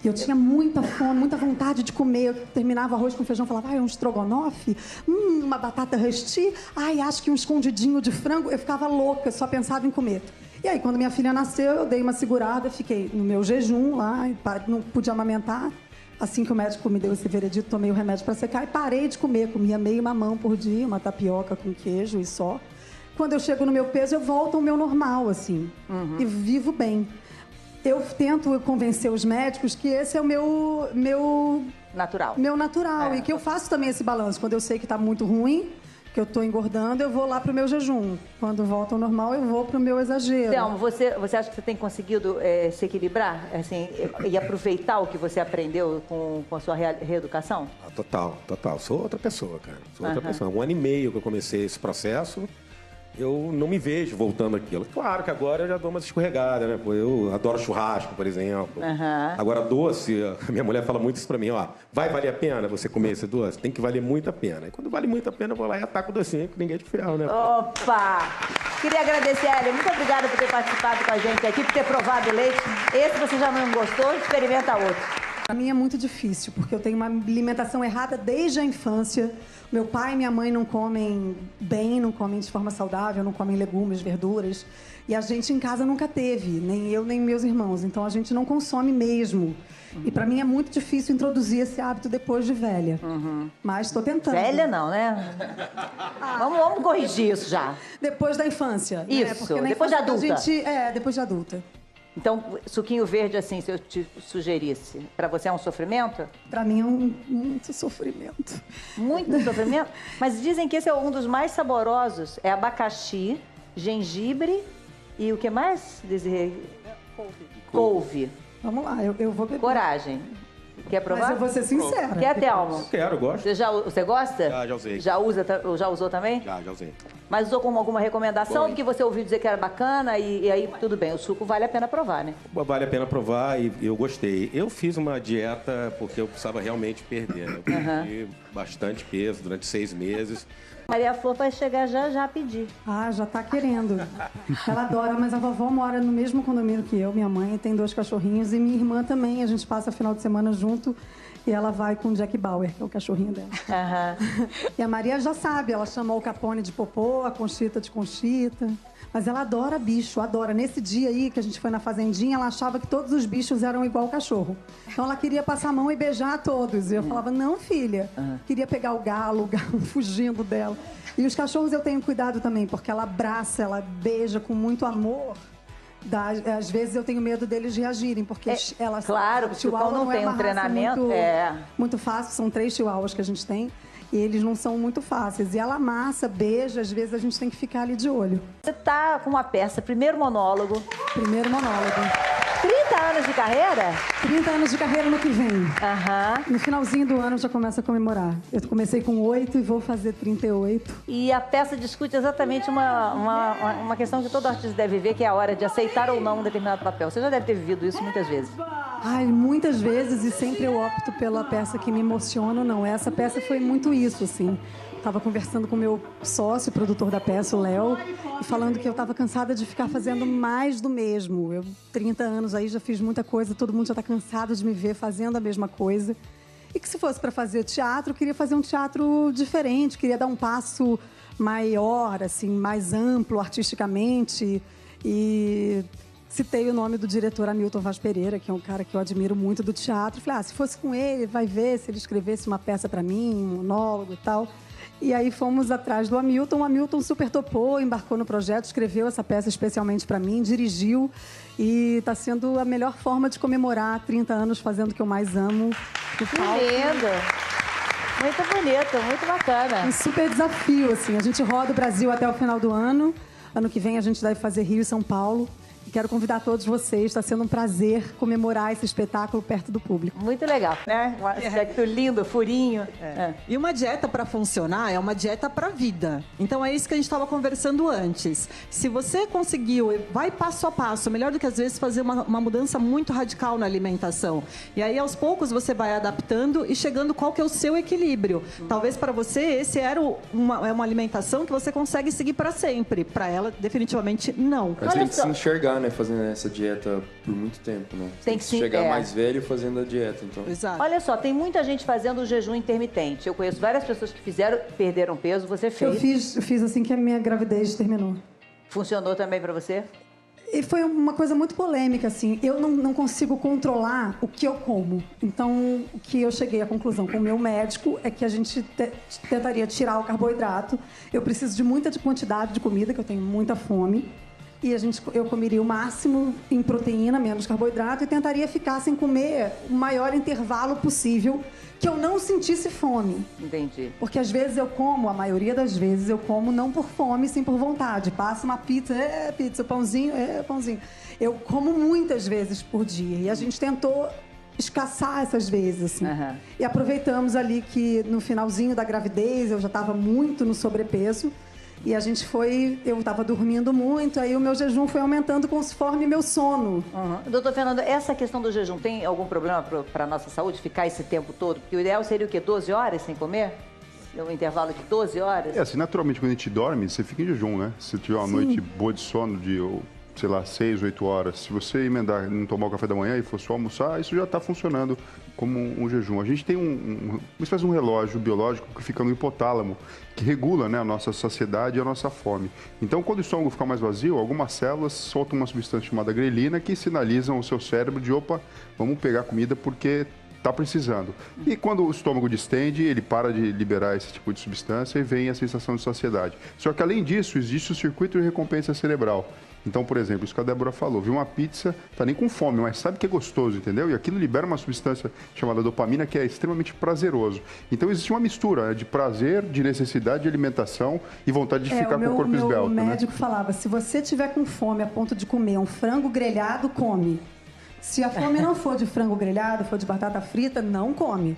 E eu tinha muita fome, muita vontade de comer. Eu terminava arroz com feijão, falava, um estrogonofe, uma batata resti, acho que um escondidinho de frango. Eu ficava louca, só pensava em comer. E aí, quando minha filha nasceu, eu dei uma segurada, fiquei no meu jejum lá, não podia amamentar. Assim que o médico me deu esse veredito, tomei o remédio para secar e parei de comer. Comia meio mamão por dia, uma tapioca com queijo e só. Quando eu chego no meu peso, eu volto ao meu normal, assim. E vivo bem. Eu tento convencer os médicos que esse é o meu natural. Meu natural. E que eu faço também esse balanço. Quando eu sei que está muito ruim, que eu estou engordando, eu vou lá para o meu jejum. Quando volta ao normal, eu vou para o meu exagero. Então, você acha que você tem conseguido se equilibrar assim, e aproveitar o que você aprendeu com a sua reeducação? Total. Sou outra pessoa, cara. Sou outra pessoa. 1 ano e meio que eu comecei esse processo. Eu não me vejo voltando àquilo. Claro que agora eu já dou umas escorregadas, né? Eu adoro churrasco, por exemplo. Agora, doce, a minha mulher fala muito isso pra mim, vai valer a pena você comer esse doce? Tem que valer muito a pena. E quando vale muito a pena, eu vou lá e ataco o docinho, que ninguém é de ferro, né? Opa! Queria agradecer, Hélio. Muito obrigada por ter participado com a gente aqui, por ter provado o leite. Esse você já não gostou, experimenta outro. Para mim é muito difícil, porque eu tenho uma alimentação errada desde a infância. Meu pai e minha mãe não comem bem, não comem de forma saudável, não comem legumes, verduras. E a gente em casa nunca teve, nem eu, nem meus irmãos. Então a gente não consome mesmo. E para mim é muito difícil introduzir esse hábito depois de velha. Mas estou tentando. Velha não, né? Vamos corrigir isso já. Depois da infância. Isso, né? Depois de adulta. Depois de adulta. Então, suquinho verde, assim, se eu te sugerisse, para você é um sofrimento? Para mim é muito sofrimento. Muito sofrimento? Mas dizem que esse é um dos mais saborosos. É abacaxi, gengibre e o que mais? Couve. Vamos lá, eu vou beber. Coragem. Quer provar? Mas eu vou ser sincera. Quer, Thelma? Eu quero, eu gosto. Você gosta? Já usei. Já usou também? Já usei. Mas usou com alguma recomendação? Porque você ouviu dizer que era bacana e aí tudo bem, o suco vale a pena provar, né? Vale a pena provar e eu gostei. Eu fiz uma dieta porque eu precisava realmente perder. Eu perdi bastante peso durante 6 meses. Maria Flor vai chegar já a pedir. Ah, já tá querendo. Ela adora, mas a vovó mora no mesmo condomínio que eu. Minha mãe tem 2 cachorrinhos e minha irmã também. A gente passa final de semana junto e ela vai com o Jack Bauer, que é o cachorrinho dela. E a Maria já sabe, ela chamou o Capone de Popô, a Conchita de Conchita. Mas ela adora bicho, adora. Nesse dia aí que a gente foi na fazendinha, ela achava que todos os bichos eram igual o cachorro. Então ela queria passar a mão e beijar todos. E eu falava, não, filha. Queria pegar o galo fugindo dela. E os cachorros eu tenho cuidado também, porque ela abraça, ela beija com muito amor. Às vezes eu tenho medo deles reagirem, porque elas... Claro, porque o cão não tem um treinamento. Muito fácil, são 3 chihuahuas que a gente tem. E eles não são muito fáceis. E ela amassa, beija, às vezes a gente tem que ficar ali de olho. Você tá com uma peça, primeiro monólogo. 30 anos de carreira? 30 anos de carreira no que vem. No finalzinho do ano já começa a comemorar. Eu comecei com 8 e vou fazer 38. E a peça discute exatamente uma questão que todo artista deve viver, que é a hora de aceitar ou não um determinado papel. Você já deve ter vivido isso muitas vezes. Ai, muitas vezes, e sempre eu opto pela peça que me emociona ou não. Essa peça foi muito isso, assim. Estava conversando com o meu sócio, produtor da peça, o Léo, e falando que eu estava cansada de ficar fazendo mais do mesmo. Eu, 30 anos aí, já fiz muita coisa, todo mundo já está cansado de me ver fazendo a mesma coisa. E que se fosse para fazer teatro, eu queria fazer um teatro diferente, queria dar um passo maior, assim, mais amplo artisticamente. E citei o nome do diretor Hamilton Vaz Pereira, que é um cara que eu admiro muito do teatro. Falei, se fosse com ele, vai ver se ele escrevesse uma peça para mim, um monólogo e tal. E aí fomos atrás do Hamilton. O Hamilton super topou, embarcou no projeto, escreveu essa peça especialmente para mim, dirigiu. E está sendo a melhor forma de comemorar 30 anos fazendo o que eu mais amo. Que lindo! Muito bonito, muito bacana. Um super desafio, assim. A gente roda o Brasil até o final do ano. Ano que vem a gente deve fazer Rio e São Paulo. Quero convidar todos vocês, está sendo um prazer comemorar esse espetáculo perto do público. Muito legal, né? Um aspecto lindo, furinho. E uma dieta para funcionar é uma dieta para a vida. Então é isso que a gente estava conversando antes. Se você conseguiu, vai passo a passo, melhor do que às vezes fazer uma mudança muito radical na alimentação. E aí aos poucos você vai adaptando e chegando qual que é o seu equilíbrio. Talvez para você esse era uma alimentação que você consegue seguir para sempre. Para ela, definitivamente, não. Mas tem que se enxergar, né? Fazendo essa dieta por muito tempo, né? Tem que chegar mais velho fazendo a dieta, então. Exato. Olha só, tem muita gente fazendo o jejum intermitente. Eu conheço várias pessoas que perderam peso, você fez. Eu fiz assim que a minha gravidez terminou. Funcionou também para você? E foi uma coisa muito polêmica, assim. Eu não consigo controlar o que eu como. Então, o que eu cheguei à conclusão com o meu médico é que a gente tentaria tirar o carboidrato. Eu preciso de muita quantidade de comida, que eu tenho muita fome. E eu comeria o máximo em proteína, menos carboidrato, e tentaria ficar sem comer o maior intervalo possível, que eu não sentisse fome. Entendi. Porque às vezes eu como, a maioria das vezes eu como não por fome, sim por vontade. Passa uma pizza, pizza, pãozinho, pãozinho. Eu como muitas vezes por dia. E a gente tentou escassar essas vezes, assim. E aproveitamos ali que no finalzinho da gravidez eu já estava muito no sobrepeso. E eu estava dormindo muito, aí o meu jejum foi aumentando conforme meu sono. Doutor Fernando, essa questão do jejum tem algum problema para a nossa saúde, ficar esse tempo todo? Porque o ideal seria o quê? 12 horas sem comer? Um intervalo de 12 horas? Assim, naturalmente, quando a gente dorme, você fica em jejum, né? Se tiver uma noite boa de sono, de, sei lá, 6, 8 horas, se você emendar, não tomar o café da manhã e for só almoçar, isso já está funcionando como um jejum. A gente tem uma espécie de um relógio biológico que fica no hipotálamo, que regula, né, a nossa saciedade e a nossa fome. Então, quando o estômago fica mais vazio, algumas células soltam uma substância chamada grelina que sinalizam ao seu cérebro de, opa, vamos pegar comida porque está precisando. E quando o estômago distende, ele para de liberar esse tipo de substância e vem a sensação de saciedade. Só que, além disso, existe o circuito de recompensa cerebral, Então, por exemplo, isso que a Débora falou, viu uma pizza, tá nem com fome, mas sabe que é gostoso, entendeu? E aquilo libera uma substância chamada dopamina que é extremamente prazeroso. Então, existe uma mistura de prazer, de necessidade de alimentação e vontade de ficar com o corpo esbelto. O médico falava, se você tiver com fome a ponto de comer um frango grelhado, come. Se a fome não for de frango grelhado, for de batata frita, não come.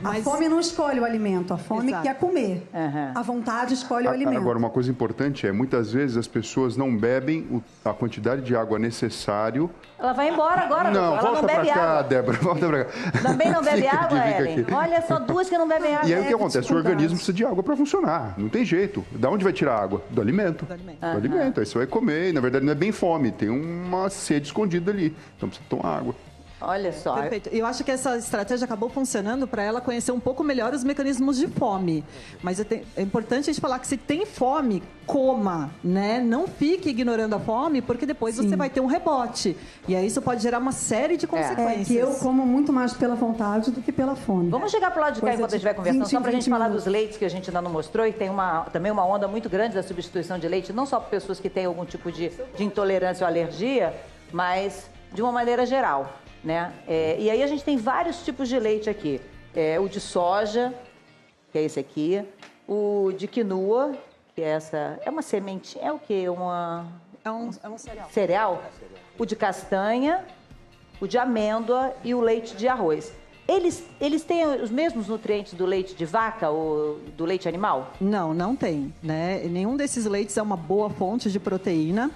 A fome não escolhe o alimento, a fome quer comer. A vontade escolhe o alimento. Agora, uma coisa importante é, muitas vezes as pessoas não bebem a quantidade de água necessário. Ela vai embora agora, não, ela volta não bebe pra cá, água. Débora, volta pra cá. Também não bebe água, Ellen? Aqui. Olha, só 2 que não bebem água. E aí o que acontece? O organismo precisa de água para funcionar. Não tem jeito. Da onde vai tirar água? Do alimento. Do alimento. Aí você vai comer. E, na verdade, não é bem fome. Tem uma sede escondida ali. Então precisa tomar água. Olha só. Perfeito. Eu acho que essa estratégia acabou funcionando para ela conhecer um pouco melhor os mecanismos de fome. Mas é importante a gente falar que se tem fome, coma, né? Não fique ignorando a fome, porque depois você vai ter um rebote. E aí isso pode gerar uma série de consequências. Que eu como muito mais pela vontade do que pela fome. Vamos chegar pro lado de cá enquanto a gente vai conversando, só pra gente falar dos leites que a gente ainda não mostrou. E tem também uma onda muito grande da substituição de leite, não só para pessoas que têm algum tipo de intolerância ou alergia, mas de uma maneira geral. Né? E aí a gente tem vários tipos de leite aqui. O de soja, que é esse aqui. O de quinoa, que é essa... É uma semente... É o quê? É um cereal. Cereal? O de castanha, o de amêndoa e o leite de arroz. Eles têm os mesmos nutrientes do leite de vaca ou do leite animal? Não, não tem. Né? Nenhum desses leites é uma boa fonte de proteína.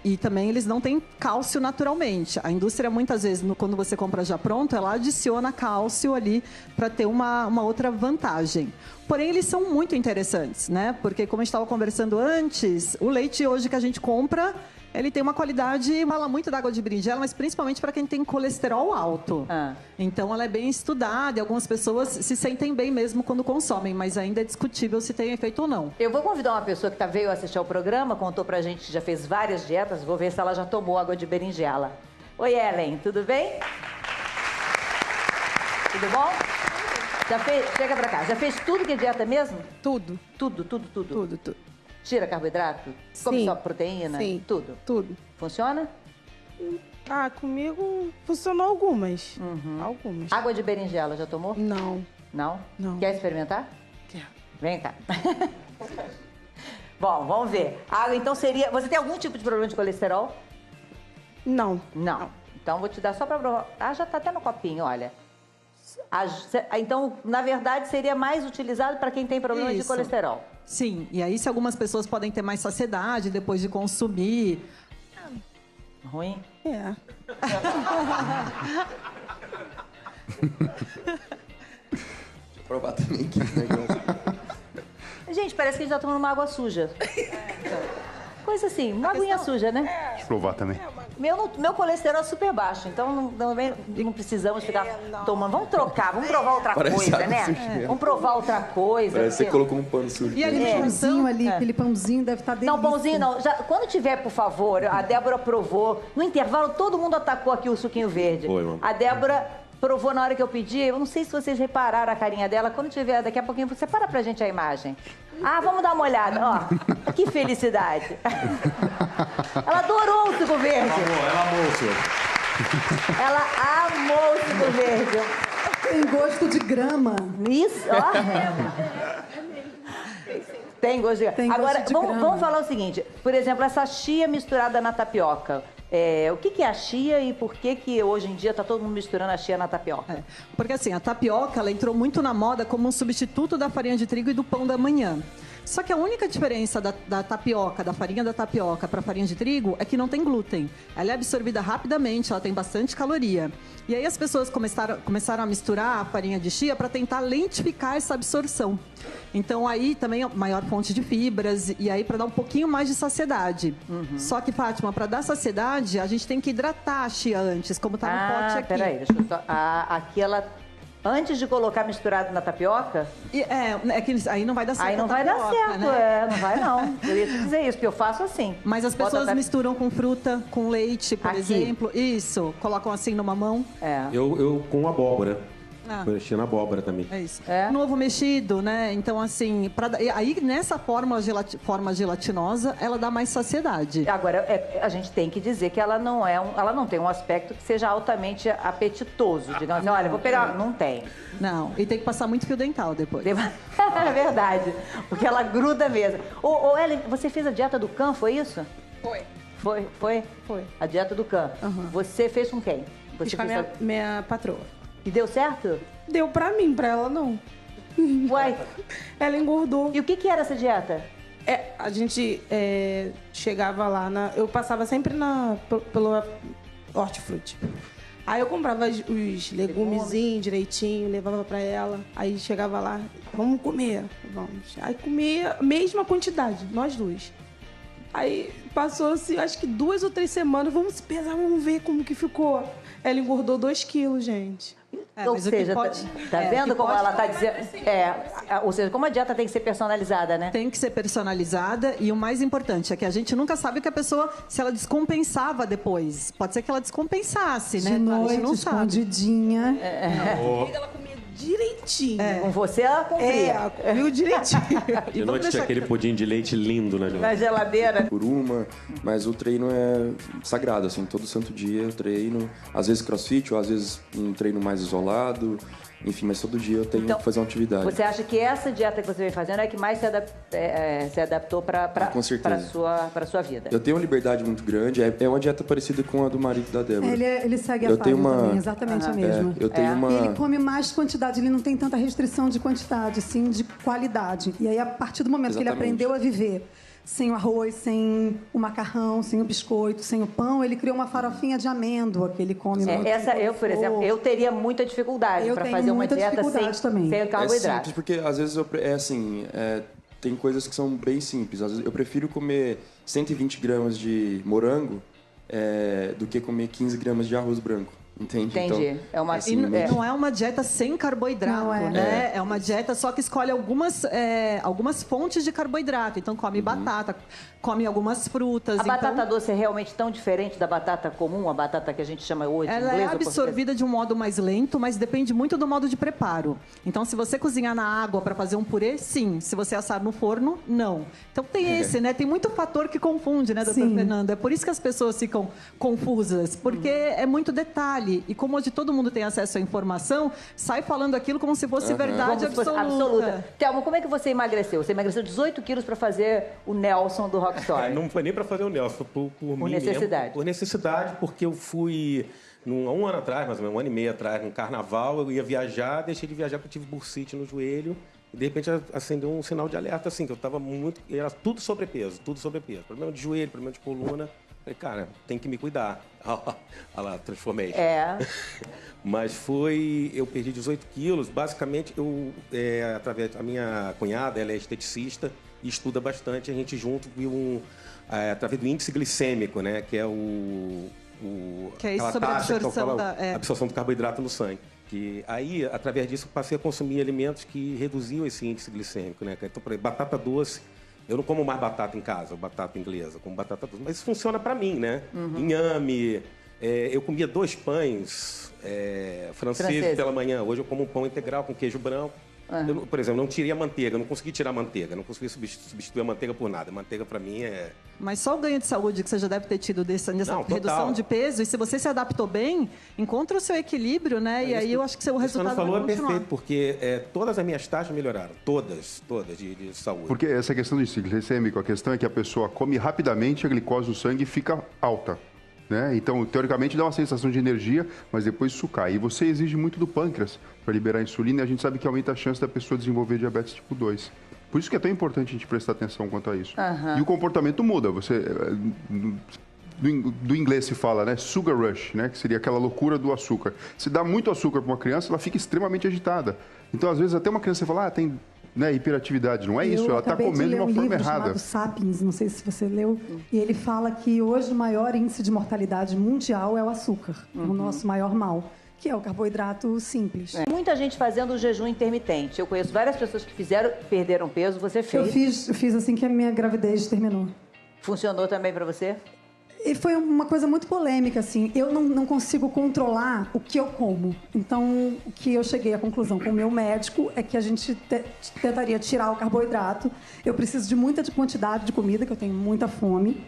E também eles não têm cálcio naturalmente. A indústria, muitas vezes, quando você compra já pronto, ela adiciona cálcio ali para ter uma outra vantagem. Porém, eles são muito interessantes, né? Porque, como a gente estava conversando antes, o leite hoje que a gente compra, ele tem uma qualidade, fala muito da água de berinjela, mas principalmente para quem tem colesterol alto. Então, ela é bem estudada e algumas pessoas se sentem bem mesmo quando consomem, mas ainda é discutível se tem efeito ou não. Eu vou convidar uma pessoa que veio assistir ao programa, contou pra gente que já fez várias dietas, vou ver se ela já tomou água de berinjela. Oi, Ellen, tudo bem? Tudo bom? Chega pra cá, já fez tudo que é dieta mesmo? Tudo. Tudo? Tudo. Tira carboidrato? Come só proteína? Sim. Tudo. Funciona? Comigo funcionou algumas. Algumas. Água de berinjela, já tomou? Não. Não? Não. Quer experimentar? Quero. Vem cá. Bom, vamos ver. Água, então, seria... Você tem algum tipo de problema de colesterol? Não. Então, vou te dar só pra provar. Já tá até no copinho, olha. Então, na verdade, seria mais utilizado para quem tem problema de colesterol. Sim, e aí se algumas pessoas podem ter mais saciedade depois de consumir. Ruim? Deixa eu provar também aqui esse negócio. Gente, parece que a gente tá tomando uma água suja. Coisa assim, uma aguinha suja, né? Deixa eu provar também. Meu colesterol é super baixo, então não precisamos ficar tomando. Vamos trocar, vamos provar outra coisa, né? Vamos provar outra coisa. Parece que você colocou um pano sujo. E aquele pãozinho ali, aquele pãozinho deve estar delícia. Não, pãozinho não. Quando tiver, por favor, a Débora provou. No intervalo, todo mundo atacou aqui o suquinho verde. A Débora provou na hora que eu pedi. Eu não sei se vocês repararam a carinha dela. Quando tiver, daqui a pouquinho, você para pra gente a imagem. Vamos dar uma olhada. Ó, que felicidade. Ela adorou o suco verde. Ela amou o suco. Ela amou o suco verde. Tem gosto de grama. Isso, ó. Tem gosto de grama. Agora, vamos falar o seguinte. Por exemplo, essa chia misturada na tapioca. O que é a chia e por que hoje em dia está todo mundo misturando a chia na tapioca? Porque assim, a tapioca ela entrou muito na moda como um substituto da farinha de trigo e do pão da manhã. Só que a única diferença da tapioca, da farinha da tapioca para a farinha de trigo é que não tem glúten. Ela é absorvida rapidamente, ela tem bastante caloria. E aí as pessoas começaram a misturar a farinha de chia para tentar lentificar essa absorção. Então aí também é maior fonte de fibras e aí para dar um pouquinho mais de saciedade. Só que, Fátima, para dar saciedade, a gente tem que hidratar a chia antes, como tá no pote aqui. Peraí, deixa eu só... aqui ela... Antes de colocar misturado na tapioca... É que aí não vai dar certo. Aí não vai dar certo, né? Não vai não. Eu ia te dizer isso, porque eu faço assim. Mas as pessoas misturam com fruta, com leite, por exemplo. Isso, colocam assim numa mão. Eu com abóbora. Mexia na abóbora também. É isso. No ovo mexido, né? Então, assim, aí nessa forma gelatinosa, ela dá mais saciedade. Agora, a gente tem que dizer que ela não tem um aspecto que seja altamente apetitoso. Digamos assim, olha, vou pegar. Não tem. Não, e tem que passar muito fio dental depois. É verdade, porque ela gruda mesmo. Ô, Ellen, você fez a dieta do Can, foi isso? Foi. Foi? A dieta do Can. Você fez com quem? Fiz com a minha patroa. E deu certo? Deu pra mim, pra ela não. Uai. Ela engordou. E o que era essa dieta? A gente chegava lá, eu passava sempre pelo hortifruti. Aí eu comprava os legumezinhos direitinho, levava pra ela. Aí chegava lá, vamos comer. Vamos. Aí comia a mesma quantidade, nós duas. Aí passou-se, acho que 2 ou 3 semanas, vamos se pesar, vamos ver como que ficou. Ela engordou 2 quilos, gente. Ou seja, tá vendo como ela tá dizendo? Ou seja, como a dieta tem que ser personalizada, né? Tem que ser personalizada e o mais importante é que a gente nunca sabe que a pessoa, se ela descompensava depois. Pode ser que ela descompensasse, né? De noite, a gente não escondidinha. Ela comia direitinho. Com você ela cumpria. Comia direitinho. De noite tinha aquele pudim de leite lindo, né? Na geladeira. Por uma, mas o treino é sagrado, assim, todo santo dia eu treino. Às vezes crossfit, ou às vezes um treino mais isolado. Enfim, mas todo dia eu tenho que fazer uma atividade. Você acha que essa dieta que você vem fazendo é que mais se adaptou para a sua vida? Eu tenho uma liberdade muito grande. É uma dieta parecida com a do marido da Débora. Ele segue a Fábio também, exatamente a mesma. Eu tenho uma... Ele come mais quantidade, ele não tem tanta restrição de quantidade, sim, de qualidade. E aí, a partir do momento que ele aprendeu a viver sem o arroz, sem o macarrão, sem o biscoito, sem o pão, ele criou uma farofinha de amêndoa que ele come muito. Eu, por exemplo, eu teria muita dificuldade para fazer uma dieta sem o carboidrato. É simples, porque às vezes tem coisas que são bem simples. Às vezes eu prefiro comer 120 gramas de morango do que comer 15 gramas de arroz branco. Entendi. Então, não é uma dieta sem carboidrato, né? É uma dieta só que escolhe algumas fontes de carboidrato. Então, come batata, come algumas frutas. A batata doce é realmente tão diferente da batata comum, a batata que a gente chama hoje ela inglesa, é absorvida de um modo mais lento, mas depende muito do modo de preparo. Então, se você cozinhar na água para fazer um purê, sim. Se você assar no forno, não. Então, tem né? Tem muito fator que confunde, né, doutora Fernanda? É por isso que as pessoas ficam confusas, porque é muito detalhe. E como hoje todo mundo tem acesso à informação, sai falando aquilo como se fosse verdade absoluta. Thelma, como é que você emagreceu? Você emagreceu 18 quilos para fazer o Nelson do Rock Story. Não foi nem para fazer o Nelson, por mim necessidade. Mesmo, por necessidade, porque eu fui, há um ano atrás, mais ou menos, 1 ano e meio atrás, no carnaval, eu ia viajar, deixei de viajar porque eu tive bursite no joelho. E, de repente, acendeu um sinal de alerta, assim, que eu estava muito... Era tudo sobrepeso. Problema de joelho, problema de coluna. Falei, cara, tem que me cuidar. Olha lá, transformei. Mas eu perdi 18 quilos. Basicamente, através da minha cunhada, ela é esteticista e estuda bastante. A gente junto viu através do índice glicêmico, né? Que é que é isso sobre a absorção do carboidrato no sangue. Que aí, através disso, passei a consumir alimentos que reduziam esse índice glicêmico, né? Então, por exemplo, batata doce. Eu não como mais batata em casa, batata inglesa, como batata doce. Mas isso funciona para mim, né? Inhame. Eu comia 2 pães franceses pela manhã. Hoje eu como um pão integral com queijo branco. Eu, por exemplo, não tirei a manteiga, não consegui tirar a manteiga, não consegui substituir a manteiga por nada. A manteiga, para mim, Mas só o ganho de saúde que você já deve ter tido nessa redução de peso, e se você se adaptou bem, encontra o seu equilíbrio, né? E aí eu acho que o resultado vai continuar. Você falou perfeito, porque todas as minhas taxas melhoraram. Todas de saúde. Porque essa questão do índice glicêmico, a questão é que a pessoa come rapidamente, a glicose no sangue fica alta. Né? Então, teoricamente, dá uma sensação de energia, mas depois isso cai. E você exige muito do pâncreas para liberar a insulina, e a gente sabe que aumenta a chance da pessoa desenvolver diabetes tipo 2. Por isso que é tão importante a gente prestar atenção quanto a isso. E o comportamento muda. Você, do inglês se fala, né? Sugar rush, né? Que seria aquela loucura do açúcar. Se dá muito açúcar para uma criança, ela fica extremamente agitada. Então, às vezes, até uma criança fala, tem... Né, hiperatividade, não é isso? Ela está comendo de uma forma errada. Chamado Sapiens, não sei se você leu, e ele fala que hoje o maior índice de mortalidade mundial é o açúcar, o nosso maior mal, que é o carboidrato simples. Muita gente fazendo o jejum intermitente. Eu conheço várias pessoas que perderam peso, você fez? Eu fiz assim que a minha gravidez terminou. Funcionou também para você? E foi uma coisa muito polêmica, assim. Eu não consigo controlar o que eu como. Então, o que eu cheguei à conclusão com o meu médico é que a gente tentaria tirar o carboidrato. Eu preciso de muita quantidade de comida, que eu tenho muita fome.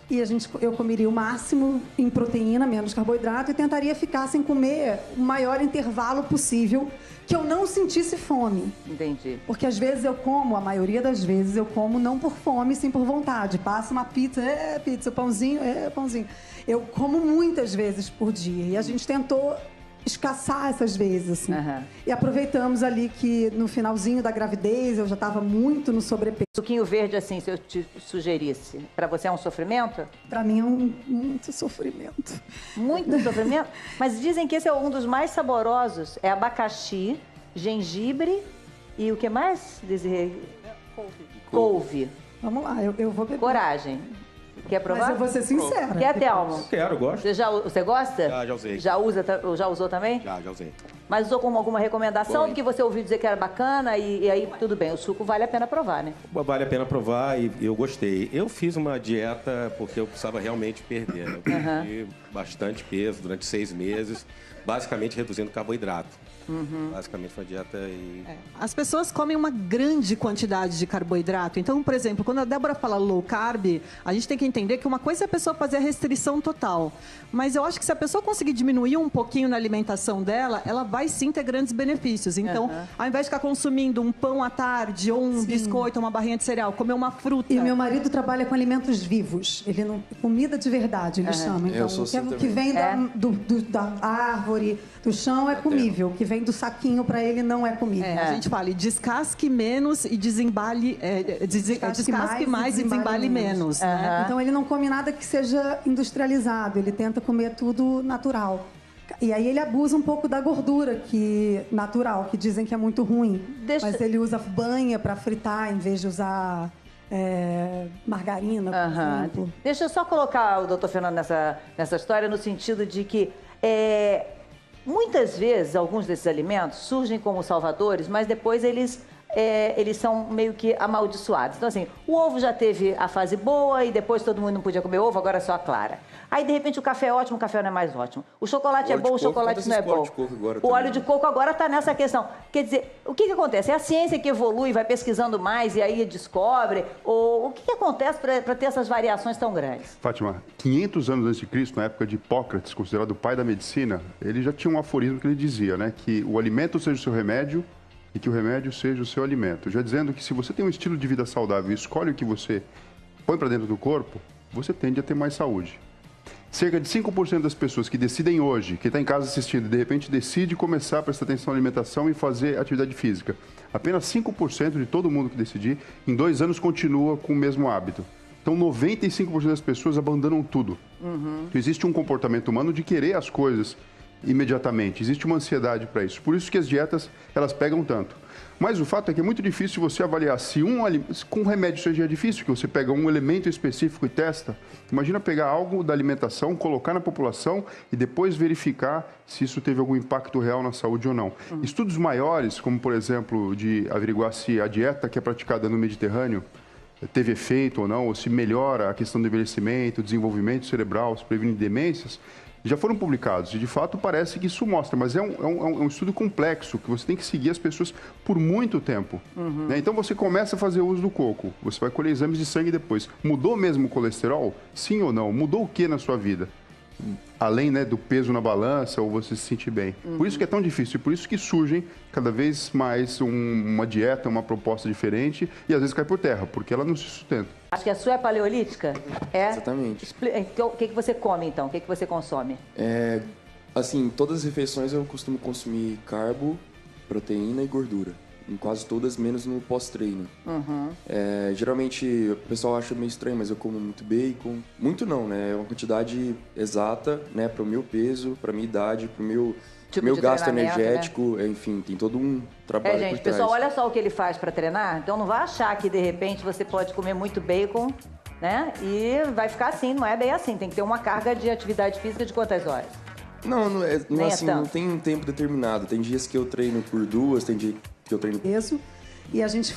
E eu comeria o máximo em proteína, menos carboidrato, e tentaria ficar sem comer o maior intervalo possível, que eu não sentisse fome. Entendi. Porque às vezes eu como, a maioria das vezes eu como não por fome, sim por vontade. Passa uma pizza, pizza, pãozinho, pãozinho. Eu como muitas vezes por dia. E a gente tentou escassar essas vezes, assim. Uhum. E aproveitamos ali que no finalzinho da gravidez eu já estava muito no sobrepeso. Suquinho verde, assim, se eu te sugerisse, para você é um sofrimento? Para mim é muito sofrimento. Muito sofrimento? Mas dizem que esse é um dos mais saborosos. É abacaxi, gengibre e o que mais? Couve. Vamos lá, eu vou beber. Coragem. Quer provar? Mas eu vou ser sincera. Quer, Thelma? Quero, gosto. Você gosta? Já usei. Já usou também? Já usei. Mas usou com alguma recomendação? Bom, Do que você ouviu dizer que era bacana e aí tudo bem, o suco vale a pena provar, né? Vale a pena provar e eu gostei. Eu fiz uma dieta porque eu precisava realmente perder. Eu perdi bastante peso durante 6 meses, basicamente reduzindo carboidrato. Basicamente foi uma dieta e... As pessoas comem uma grande quantidade de carboidrato. Então, por exemplo, quando a Débora fala low carb, a gente tem que entender que uma coisa é a pessoa fazer a restrição total. Mas eu acho que se a pessoa conseguir diminuir um pouquinho na alimentação dela, ela vai sim ter grandes benefícios. Então, ao invés de ficar consumindo um pão à tarde, ou um biscoito, uma barrinha de cereal, comer uma fruta. E o meu marido trabalha com alimentos vivos. Ele não... Comida de verdade, ele chama. Então, o que vem da árvore, do chão é comível. O que vem do saquinho para ele não é comível. A gente fala, descasque menos e desembale... descasque mais e desembale menos. Né? Então, ele não come nada que seja industrializado. Ele tenta comer tudo natural. E aí ele abusa um pouco da gordura natural, que dizem que é muito ruim. Mas ele usa banha para fritar em vez de usar margarina, por exemplo. Deixa eu só colocar o doutor Fernando nessa história no sentido de que muitas vezes alguns desses alimentos surgem como salvadores, mas depois eles são meio que amaldiçoados. Então, assim, o ovo já teve a fase boa e depois todo mundo não podia comer ovo, agora é só a clara. Aí, de repente, o café é ótimo, o café não é mais ótimo. O chocolate é bom, o chocolate não é bom. O óleo de coco agora está nessa questão. Quer dizer, o que acontece? É a ciência que evolui, vai pesquisando mais e aí descobre? Ou o que acontece para ter essas variações tão grandes? Fátima, 500 anos antes de Cristo, na época de Hipócrates, considerado o pai da medicina, ele já tinha um aforismo que ele dizia, né? Que o alimento seja o seu remédio e que o remédio seja o seu alimento. Já dizendo que se você tem um estilo de vida saudável e escolhe o que você põe para dentro do corpo, você tende a ter mais saúde. Cerca de 5% das pessoas que decidem hoje, que está em casa assistindo, de repente decide começar a prestar atenção na alimentação e fazer atividade física. Apenas 5% de todo mundo que decidir, em 2 anos, continua com o mesmo hábito. Então, 95% das pessoas abandonam tudo. Então, existe um comportamento humano de querer as coisas imediatamente. Existe uma ansiedade para isso. Por isso que as dietas, elas pegam tanto. Mas o fato é que é muito difícil você avaliar se com um remédio seja difícil, que você pega um elemento específico e testa. Imagina pegar algo da alimentação, colocar na população e depois verificar se isso teve algum impacto real na saúde ou não. Estudos maiores, como por exemplo, de averiguar se a dieta que é praticada no Mediterrâneo teve efeito ou não, ou se melhora a questão do envelhecimento, desenvolvimento cerebral, se previne demências, já foram publicados e, de fato, parece que isso mostra, mas é um estudo complexo, que você tem que seguir as pessoas por muito tempo. Né? Então, você começa a fazer uso do coco, você vai colher exames de sangue depois. Mudou mesmo o colesterol? Sim ou não? Mudou o que na sua vida? Além, né, do peso na balança ou você se sentir bem. Por isso que é tão difícil, e por isso que surgem cada vez mais uma dieta, uma proposta diferente e às vezes cai por terra, porque ela não se sustenta. Acho que a sua é paleolítica? Exatamente. O que você come, então? O que você consome? Assim, todas as refeições eu costumo consumir carbo, proteína e gordura. Em quase todas, menos no pós-treino. Geralmente, o pessoal acha meio estranho, mas eu como muito bacon. Muito não, né? É uma quantidade exata, né? Para o meu peso, para a minha idade, para o meu gasto energético. Né? Enfim, tem todo um trabalho por trás. Pessoal, olha só o que ele faz para treinar. Então, não vai achar que, de repente, você pode comer muito bacon, né? E vai ficar assim, não é bem assim. Tem que ter uma carga de atividade física de quantas horas? Não assim, não tem um tempo determinado. Tem dias que eu treino por 2, tem dia que eu treino peso. E a gente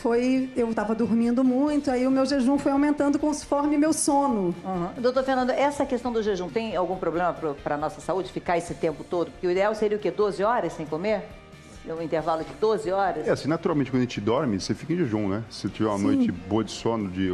eu estava dormindo muito, aí o meu jejum foi aumentando conforme meu sono. Doutor Fernando, essa questão do jejum tem algum problema para a nossa saúde, ficar esse tempo todo? Porque o ideal seria o quê? 12 horas sem comer? Um intervalo de 12 horas? Assim, naturalmente, quando a gente dorme, você fica em jejum, né? Se tiver uma noite boa de sono de,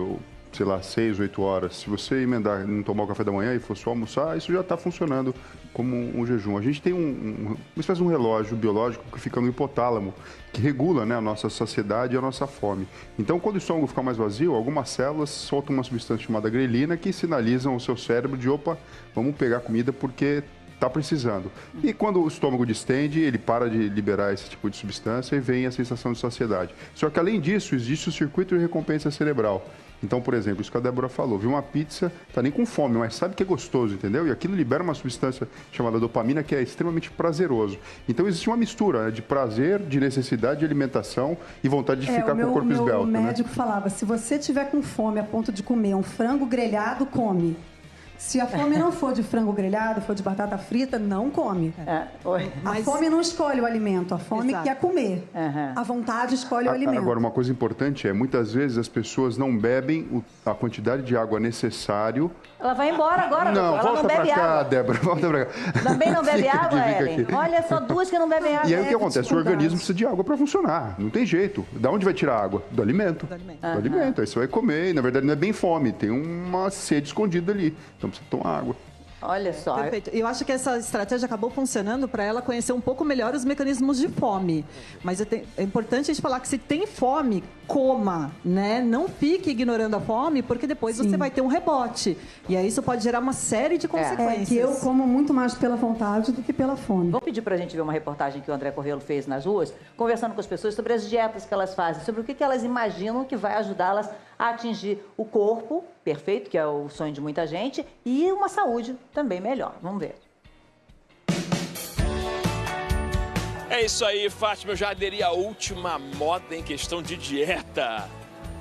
sei lá, 6, 8 horas, se você emendar, não tomar o café da manhã e for só almoçar, isso já está funcionando como um jejum. A gente tem uma espécie de um relógio biológico que fica no hipotálamo, que regula, né, a nossa saciedade e a nossa fome. Então, quando o estômago fica mais vazio, algumas células soltam uma substância chamada grelina que sinalizam ao seu cérebro de, opa, vamos pegar comida porque está precisando. E quando o estômago distende, ele para de liberar esse tipo de substância e vem a sensação de saciedade. Só que, além disso, existe o circuito de recompensa cerebral. Então, por exemplo, isso que a Débora falou, viu uma pizza, tá nem com fome, mas sabe que é gostoso, entendeu? E aquilo libera uma substância chamada dopamina que é extremamente prazeroso. Então, existe uma mistura, né, de prazer, de necessidade de alimentação e vontade de ficar com o corpo esbelto. O médico falava, se você tiver com fome a ponto de comer um frango grelhado, come. Se a fome não for de frango grelhado, for de batata frita, não come. A fome não escolhe o alimento, a fome quer comer. A vontade escolhe o alimento. Agora, uma coisa importante é, muitas vezes as pessoas não bebem a quantidade de água necessário. Ela vai embora agora, não, ela volta não bebe pra cá, água. Débora, volta pra cá. Também não bebe água, Ellen? Aqui. Olha, só 2 que não bebem água. E aí o que acontece? O organismo precisa de água para funcionar. Não tem jeito. Da onde vai tirar água? Do alimento. Do alimento. Aí você vai comer e, na verdade, não é bem fome. Tem uma sede escondida ali. Então precisa tomar água. Olha só. Perfeito. Eu acho que essa estratégia acabou funcionando para ela conhecer um pouco melhor os mecanismos de fome. Mas é importante a gente falar que se tem fome, coma, né? Não fique ignorando a fome, porque depois você vai ter um rebote. E aí isso pode gerar uma série de consequências. Que eu como muito mais pela vontade do que pela fome. Vou pedir para a gente ver uma reportagem que o André Correlo fez nas ruas, conversando com as pessoas sobre as dietas que elas fazem, sobre o que elas imaginam que vai ajudá-las a atingir o corpo perfeito, que é o sonho de muita gente, e uma saúde também melhor. Vamos ver. É isso aí, Fátima. Eu já aderi à última moda em questão de dieta.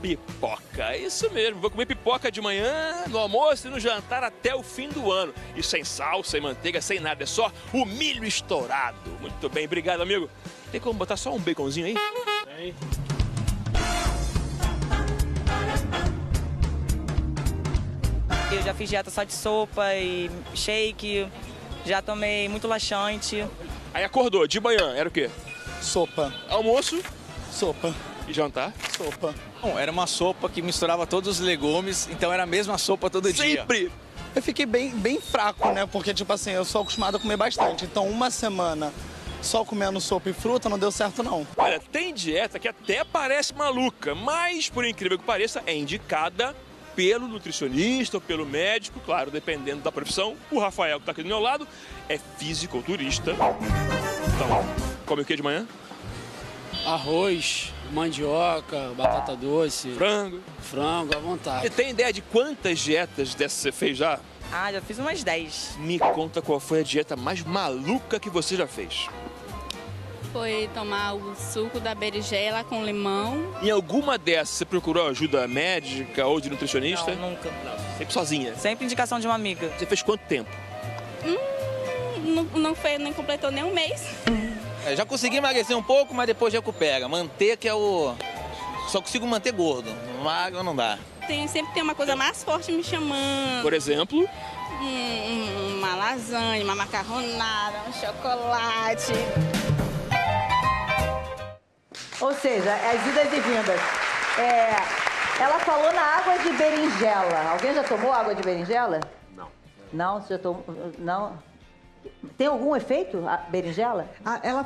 Pipoca. É isso mesmo. Vou comer pipoca de manhã, no almoço e no jantar até o fim do ano. E sem sal, sem manteiga, sem nada. É só o milho estourado. Muito bem. Obrigado, amigo. Tem como botar só um baconzinho aí? Tem. Eu já fiz dieta só de sopa e shake, já tomei muito laxante. Aí acordou, de manhã, era o quê? Sopa. Almoço? Sopa. E jantar? Sopa. Bom, era uma sopa que misturava todos os legumes, então era a mesma sopa todo dia. Sempre! Eu fiquei bem fraco, né? Porque, tipo assim, eu sou acostumado a comer bastante. Então, uma semana só comendo sopa e fruta não deu certo, não. Olha, tem dieta que até parece maluca, mas, por incrível que pareça, é indicada pelo nutricionista ou pelo médico, claro, dependendo da profissão. O Rafael, que está aqui do meu lado, é fisiculturista. Então, come o que de manhã? Arroz, mandioca, batata doce. Frango. Frango, à vontade. Você tem ideia de quantas dietas dessas você fez já? Ah, já fiz umas 10. Me conta qual foi a dieta mais maluca que você já fez. Foi tomar o suco da berinjela com limão. Em alguma dessas, você procurou ajuda médica ou de nutricionista? Não, nunca. Não, sempre sozinha? Sempre indicação de uma amiga. Você fez quanto tempo? Nem completou nem um mês. Já consegui emagrecer um pouco, mas depois recupera. Manter que é o... Só consigo manter gordo. Magro não dá. Sempre tem uma coisa mais forte me chamando. Por exemplo? Uma lasanha, uma macarronada, um chocolate. Ou seja, as idas e vindas. Ela falou na água de berinjela. Alguém já tomou água de berinjela? Não. Não? Você já tomou? Não? Tem algum efeito a berinjela? Ela